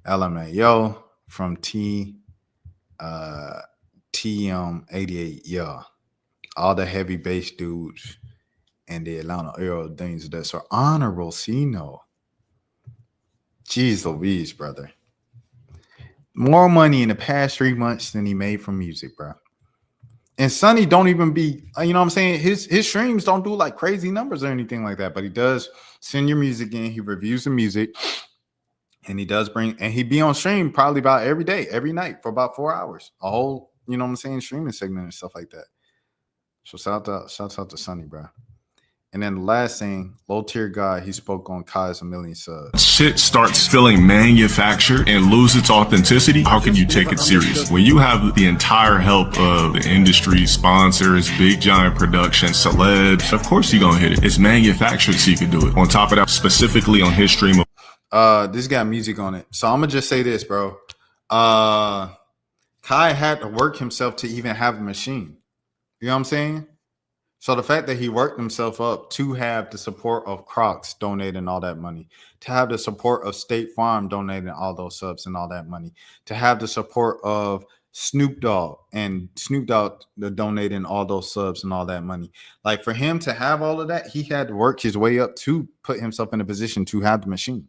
LMAO from TM88. Yeah. All the heavy bass dudes and the Atlanta Aero things that are honorable C-No. Jeez Louise, brother. More money in the past 3 months than he made from music, bro. And Sonny don't even be, you know what I'm saying? His streams don't do like crazy numbers or anything like that, but he does send your music in. He reviews the music and he does bring, and he be on stream probably about every day, every night for about 4 hours. A whole, you know what I'm saying, streaming segment and stuff like that. So shout out to Sonny, bro. And then the last thing, low tier guy, he spoke on Kai's 1 million subs. Shit starts feeling manufactured and lose its authenticity. How can you take it serious? When you have the entire help of the industry, sponsors, big giant production, celebs, of course you're gonna hit it. It's manufactured so you can do it. On top of that, specifically on his stream. This got music on it. So I'm gonna just say this, bro. Kai had to work himself to even have a machine. You know what I'm saying? So the fact that he worked himself up to have the support of Crocs donating all that money, to have the support of State Farm donating all those subs and all that money, to have the support of Snoop Dogg and Snoop Dogg donating all those subs and all that money. Like for him to have all of that, he had to work his way up to put himself in a position to have the machine.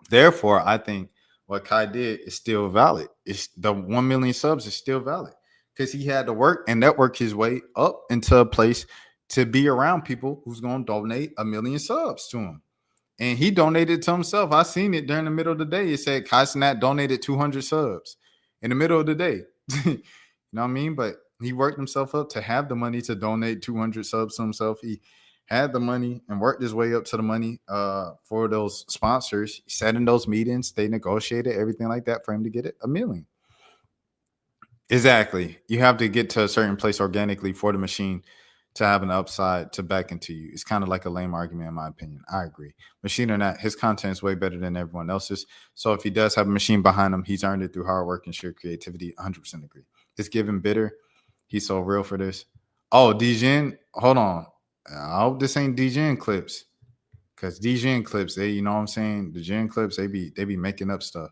Therefore, I think what Kai did is still valid. It's the 1 million subs is still valid. Because he had to work and network his way up into a place to be around people who's going to donate 1 million subs to him. And he donated to himself. I seen it during the middle of the day. It said Kai Cenat donated 200 subs in the middle of the day. You know what I mean? But he worked himself up to have the money to donate 200 subs to himself. He had the money and worked his way up to the money for those sponsors. He sat in those meetings. They negotiated everything like that for him to get it $1 million. Exactly. You have to get to a certain place organically for the machine to have an upside to back into you. It's kind of like a lame argument, in my opinion. I agree. Machine or not, his content is way better than everyone else's. So if he does have a machine behind him, he's earned it through hard work and sheer creativity. 100% agree. It's given bitter. He's so real for this. Oh, DJN, hold on. I hope this ain't DJN clips. Because DJN clips, they, you know what I'm saying? The Gen clips, they be making up stuff.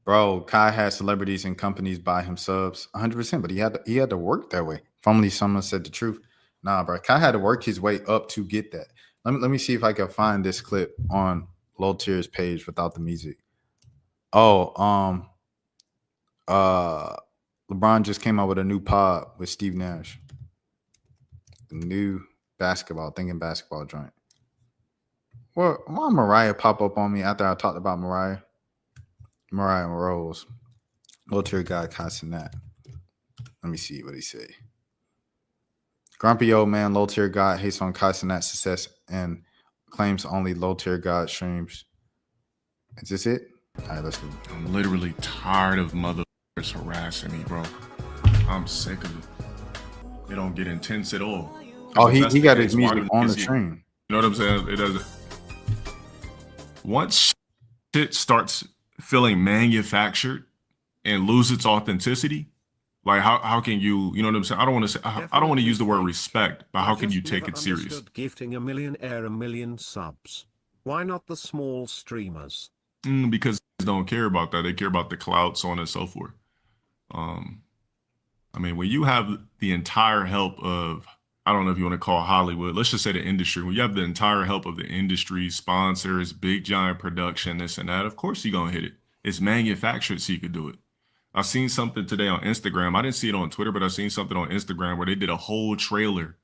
Bro, Kai had celebrities and companies buy him subs 100%, but he had to work that way. If only someone said the truth. Nah, bro. Kai had to work his way up to get that. Let me see if I can find this clip on Low Tier's page without the music. Oh, LeBron just came out with a new pod with Steve Nash. The new thinking basketball joint. Well, why Mariah pop up on me after I talked about Mariah and Rose? Low Tier guy casting that. Let me see what he say. Grumpy old man, Low Tier God hates on Kai Cenat's success and claims only Low Tier God streams. Is this it? All right, let's go. I'm literally tired of motherfuckers harassing me, bro. I'm sick of it. They don't get intense at all. Oh, he got his music on the stream. You know what I'm saying? It doesn't. Once shit starts feeling manufactured and lose its authenticity, like how can you know what I'm saying? I don't want to use the word respect, but how can you take it serious? Gifting a millionaire 1 million subs. Why not the small streamers? Because they don't care about that. They care about the clout, so on and so forth. I mean, when you have the entire help of, I don't know if you want to call Hollywood, let's just say the industry, when you have the entire help of the industry, sponsors, big giant production, this and that, of course you're going to hit it. It's manufactured so you could do it. I've seen something today on Instagram. I didn't see it on Twitter, but I've seen something on Instagram where they did a whole trailer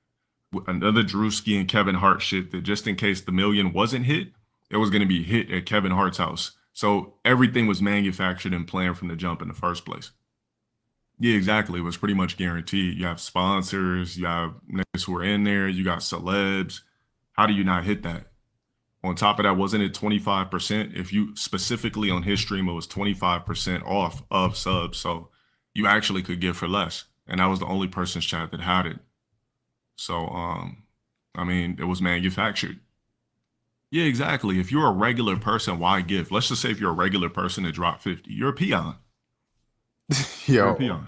with another Drewski and Kevin Hart shit that just in case the million wasn't hit, it was going to be hit at Kevin Hart's house. So everything was manufactured and planned from the jump in the first place. Yeah, exactly. It was pretty much guaranteed. You have sponsors, you have niggas who are in there, you got celebs. How do you not hit that? On top of that, wasn't it 25%? If you specifically on his stream, it was 25% off of subs. So you actually could give for less. And that was the only person's chat that had it. So, I mean, it was manufactured. Yeah, exactly. If you're a regular person, why give? Let's just say if you're a regular person that dropped 50, you're a peon. You're a peon.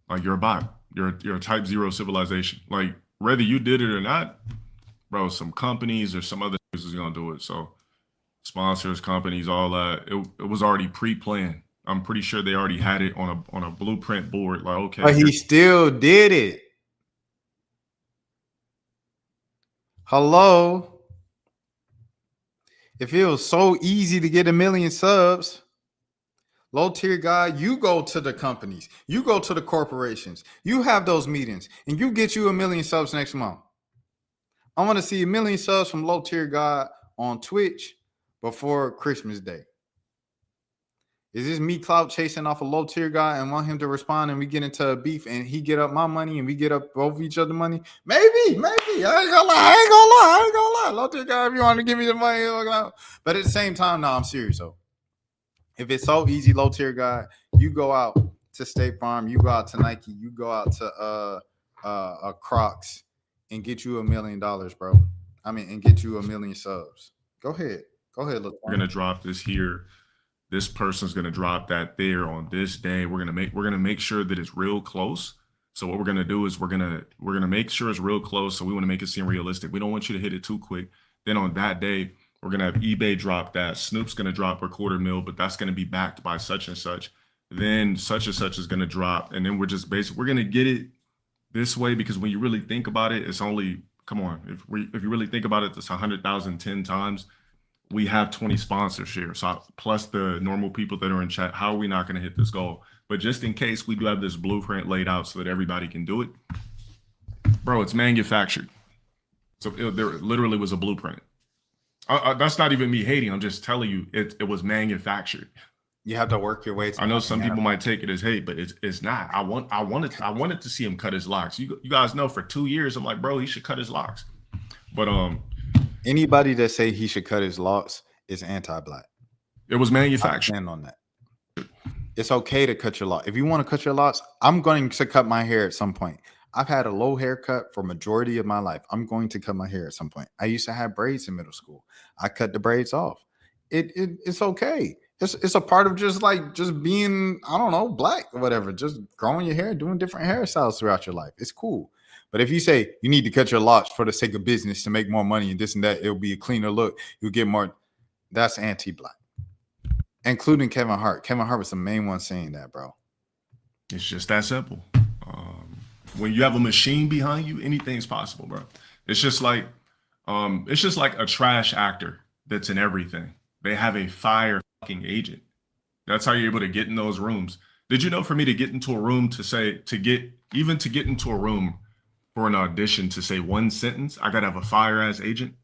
Like you're a bot. You're a type 0 civilization. Like whether you did it or not, bro, some companies or some other is gonna do it. So sponsors, companies, all that. It was already pre-planned. I'm pretty sure they already had it on a blueprint board. Like, okay. But he still did it. Hello. If it was so easy to get 1 million subs, Low Tier guy, you go to the companies, you go to the corporations, you have those meetings, and you get you 1 million subs next month. I want to see 1 million subs from Low Tier God on Twitch before Christmas Day. Is this me clout chasing off a Low Tier guy and want him to respond and we get into a beef and he get up my money and we get up both each other money? Maybe. I ain't gonna lie. Low Tier guy, if you want to give me the money. But at the same time, no, I'm serious though. If it's so easy, Low Tier guy, you go out to State Farm, you go out to Nike, you go out to Crocs and get you $1 million, bro. I mean, and get you 1 million subs. Go ahead. Look. We're gonna drop this here. This person's gonna drop that there on this day. We're gonna make sure that it's real close. So what we're gonna do is we're gonna make sure it's real close. So we want to make it seem realistic. We don't want you to hit it too quick. Then on that day, we're gonna have eBay drop that. Snoop's gonna drop a $250,000, but that's gonna be backed by such and such. Then such and such is gonna drop, and then we're gonna get it this way because when you really think about it, it's only if you really think about it, it's 100,000 10 times. We have 20 sponsors here, so plus the normal people that are in chat. How are we not gonna hit this goal? But just in case, we do have this blueprint laid out so that everybody can do it. Bro, it's manufactured. So there literally was a blueprint. That's not even me hating. I'm just telling you, it was manufactured. You have to work your way to I know money. some You people gotta- might take it as hate, but it's not. I wanted to see him cut his locks. You guys know for 2 years I'm like, bro, he should cut his locks. But anybody that say he should cut his locks is anti-black. It was manufactured. I stand on that. It's okay to cut your locks. If you want to cut your locks, I'm going to cut my hair at some point. I've had a low haircut for majority of my life. I'm going to cut my hair at some point. I used to have braids in middle school. I cut the braids off. It's okay. It's a part of just being, I don't know, black or whatever. Just growing your hair, doing different hairstyles throughout your life. It's cool. But if you say you need to cut your locks for the sake of business to make more money and this and that, it'll be a cleaner look. You'll get more. That's anti-black, including Kevin Hart. Kevin Hart was the main one saying that, bro. It's just that simple. When you have a machine behind you, anything's possible, bro. It's just like a trash actor that's in everything. They have a fire fucking agent. That's how you're able to get in those rooms. Did you know for me to get into a room to get into a room for an audition to say one sentence, I gotta have a fire ass agent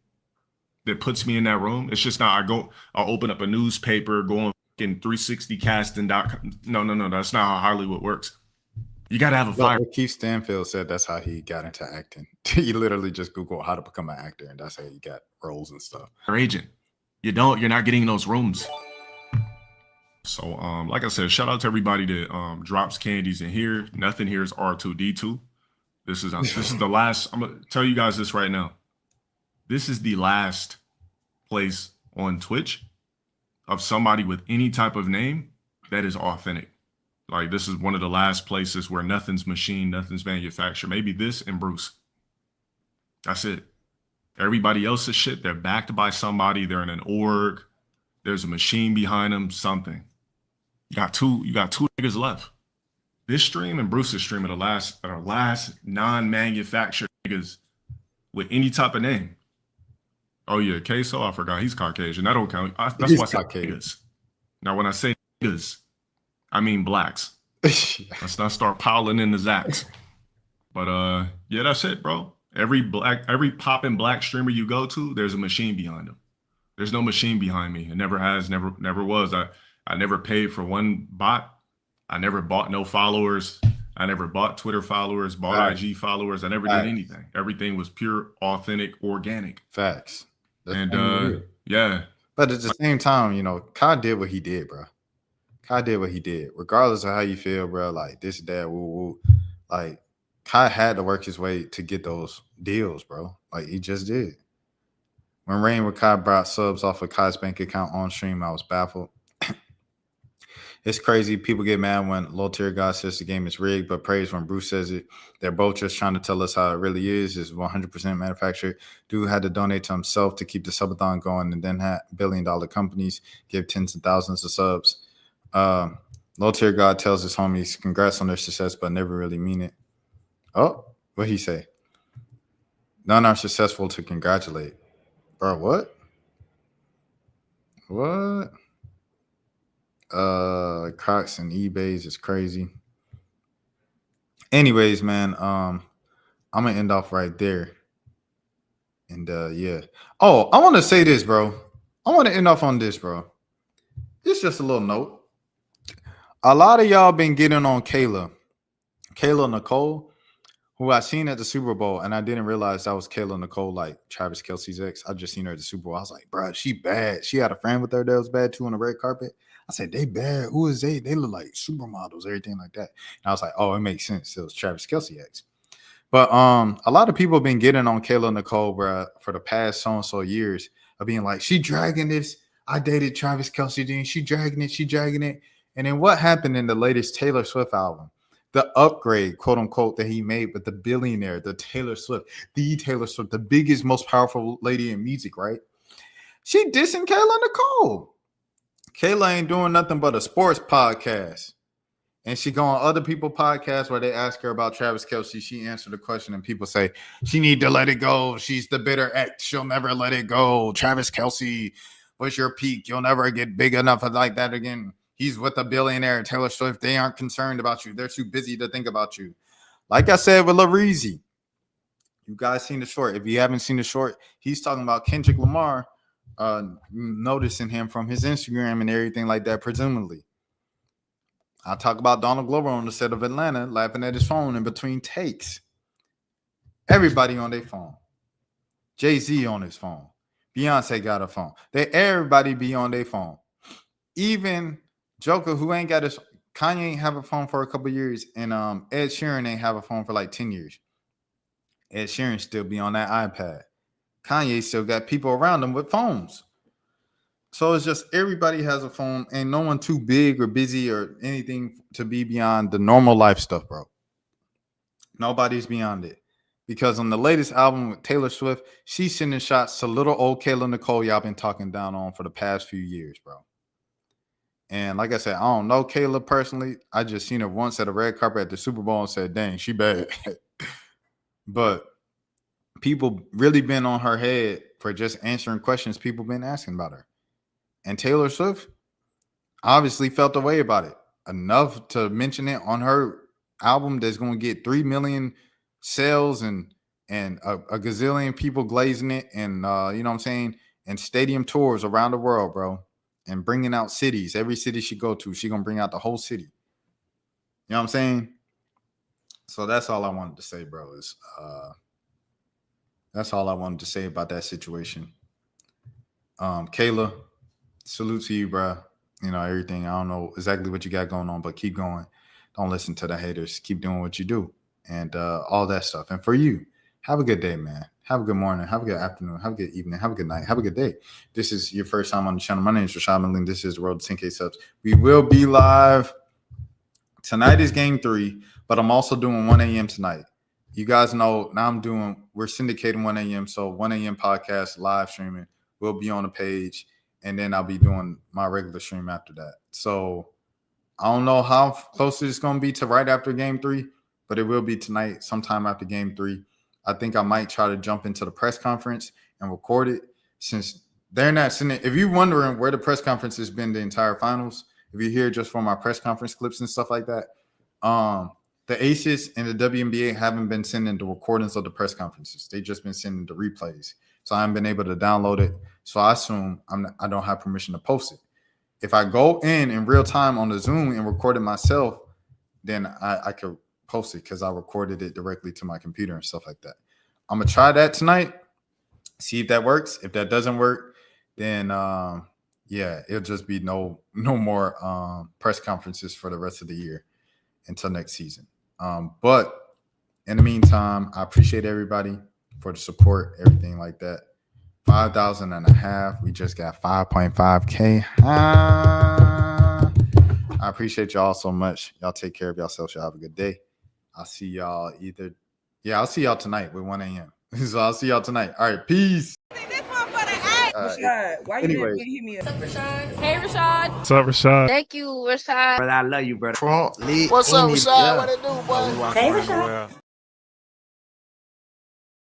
that puts me in that room? It's just not I'll open up a newspaper, go on fucking 360casting.com. No, that's not how Hollywood works. You gotta have a fire. Keith Stanfield said that's how he got into acting. He literally just Googled how to become an actor, and that's how he got roles and stuff. Agent. You're not getting in those rooms. So like I said, shout out to everybody that drops candies in here. Nothing here is R2D2. This is the last. I'm gonna tell you guys this right now. This is the last place on Twitch of somebody with any type of name that is authentic. Like, this is one of the last places where nothing's machine, nothing's manufactured. Maybe this and Bruce. That's it. Everybody else's shit, they're backed by somebody. They're in an org. There's a machine behind them, something. You got two niggas left. This stream and Bruce's stream are our last non-manufactured niggas with any type of name. Oh yeah, Queso, I forgot. He's Caucasian. That don't count. That's why I say niggas. Now, when I say niggas, I mean blacks. Let's not start piling in the Zacks. But yeah, that's it, bro. Every poppin' black streamer you go to, there's a machine behind them. There's no machine behind me. It never has, never was. I never paid for one bot. I never bought no followers. I never bought Twitter followers, bought IG followers. I never did anything. Everything was pure, authentic, organic. Facts. And yeah. But at the same time, you know, Kai did what he did, bro. Kai did what he did. Regardless of how you feel, bro, like this, that, woo, woo. Like, Kai had to work his way to get those deals, bro. Like, he just did. When Rain with Kai brought subs off of Kai's bank account on stream, I was baffled. It's crazy. People get mad when Low Tier God says the game is rigged, but praise when Bruce says it. They're both just trying to tell us how it really is. It's 100% manufactured. Dude had to donate to himself to keep the subathon going, and then had billion-dollar companies give tens of thousands of subs. Low Tier God tells his homies congrats on their success, but never really mean it. Oh, what'd he say? None are successful to congratulate. Bro, what? What? Crocs and eBays is crazy. Anyways, man, I'm gonna end off right there. And yeah. Oh, I want to say this, bro. I want to end off on this, bro. It's just a little note. A lot of y'all been getting on Kayla Nicole, who I seen at the Super Bowl, and I didn't realize that was Kayla Nicole, like Travis Kelce's ex. I just seen her at the Super Bowl. I was like, bro, she bad. She had a friend with her that was bad too on the red carpet. I said, they bad. Who is they? They look like supermodels, everything like that. And I was like, oh, it makes sense. It was Travis Kelce ex. But a lot of people have been getting on Kayla Nicole, bro, for the past so-and-so years of being like, she dragging this. I dated Travis Kelce, then she dragging it. And then what happened in the latest Taylor Swift album? The upgrade, quote unquote, that he made with the billionaire, the Taylor Swift, the biggest, most powerful lady in music, right? She dissing Kayla Nicole. Kayla ain't doing nothing but a sports podcast. And she go on other people's podcasts where they ask her about Travis Kelce. She answered the question and people say, she need to let it go. She's the bitter ex. She'll never let it go. Travis Kelce, what's your peak? You'll never get big enough like that again. He's with a billionaire, Taylor Swift. They aren't concerned about you. They're too busy to think about you. Like I said with Lareezy, you guys seen the short. If you haven't seen the short, he's talking about Kendrick Lamar noticing him from his Instagram and everything like that, presumably. I talk about Donald Glover on the set of Atlanta laughing at his phone in between takes. Everybody on their phone. Jay-Z on his phone. Beyonce got a phone. Everybody be on their phone. Even Joker, who ain't got his Kanye ain't have a phone for a couple years, and Ed Sheeran ain't have a phone for like 10 years. Ed Sheeran still be on that iPad. Kanye still got people around him with phones. So it's just everybody has a phone, and no one too big or busy or anything to be beyond the normal life stuff, bro. Nobody's beyond it. Because on the latest album with Taylor Swift, she's sending shots to little old Kayla Nicole y'all been talking down on for the past few years, bro. And like I said, I don't know Kayla personally. I just seen her once at a red carpet at the Super Bowl and said, dang, she bad. But people really been on her head for just answering questions people been asking about her. And Taylor Swift obviously felt the way about it. Enough to mention it on her album that's going to get 3 million sales and a gazillion people glazing it. And, you know what I'm saying? And stadium tours around the world, bro. And bringing out cities. Every city she go to, she going to bring out the whole city. You know what I'm saying? So that's all I wanted to say, bro. That's all I wanted to say about that situation. Kayla, salute to you, bro. You know, everything. I don't know exactly what you got going on, but keep going. Don't listen to the haters. Keep doing what you do and all that stuff. And for you, have a good day, man. Have a good morning. Have a good afternoon. Have a good evening. Have a good night. Have a good day. This is your first time on the channel. My name is Rashad Milling. This is the World of 10K Subs. We will be live. Tonight is game 3, but I'm also doing 1 a.m. tonight. You guys know now we're syndicating 1 a.m. So 1 a.m. podcast live streaming will be on the page. And then I'll be doing my regular stream after that. So I don't know how close it's going to be to right after game 3, but it will be tonight, sometime after game 3. I think I might try to jump into the press conference and record it since they're not sending. If you're wondering where the press conference has been the entire finals, if you're here just for my press conference clips and stuff like that, the Aces and the WNBA haven't been sending the recordings of the press conferences. They've just been sending the replays. So I haven't been able to download it. So I assume I don't have permission to post it. If I go in real time on the Zoom and record it myself, then I could post it because I recorded it directly to my computer and stuff like that. I'm going to try that tonight, see if that works. If that doesn't work, then yeah, it'll just be no more press conferences for the rest of the year until next season. But in the meantime, I appreciate everybody for the support, everything like that. 5,500. We just got 5.5K. I appreciate y'all so much. Y'all take care of yourselves. Y'all have a good day. I'll see y'all I'll see y'all tonight with 1 a.m. So I'll see y'all tonight. All right, peace. Rashad, why you didn't hit me up? What's up, Rashad? Hey, Rashad. What's up, Rashad? Thank you, Rashad. Brother, I love you, brother. What's up, Rashad? What it do, boy? Hey, Rashad.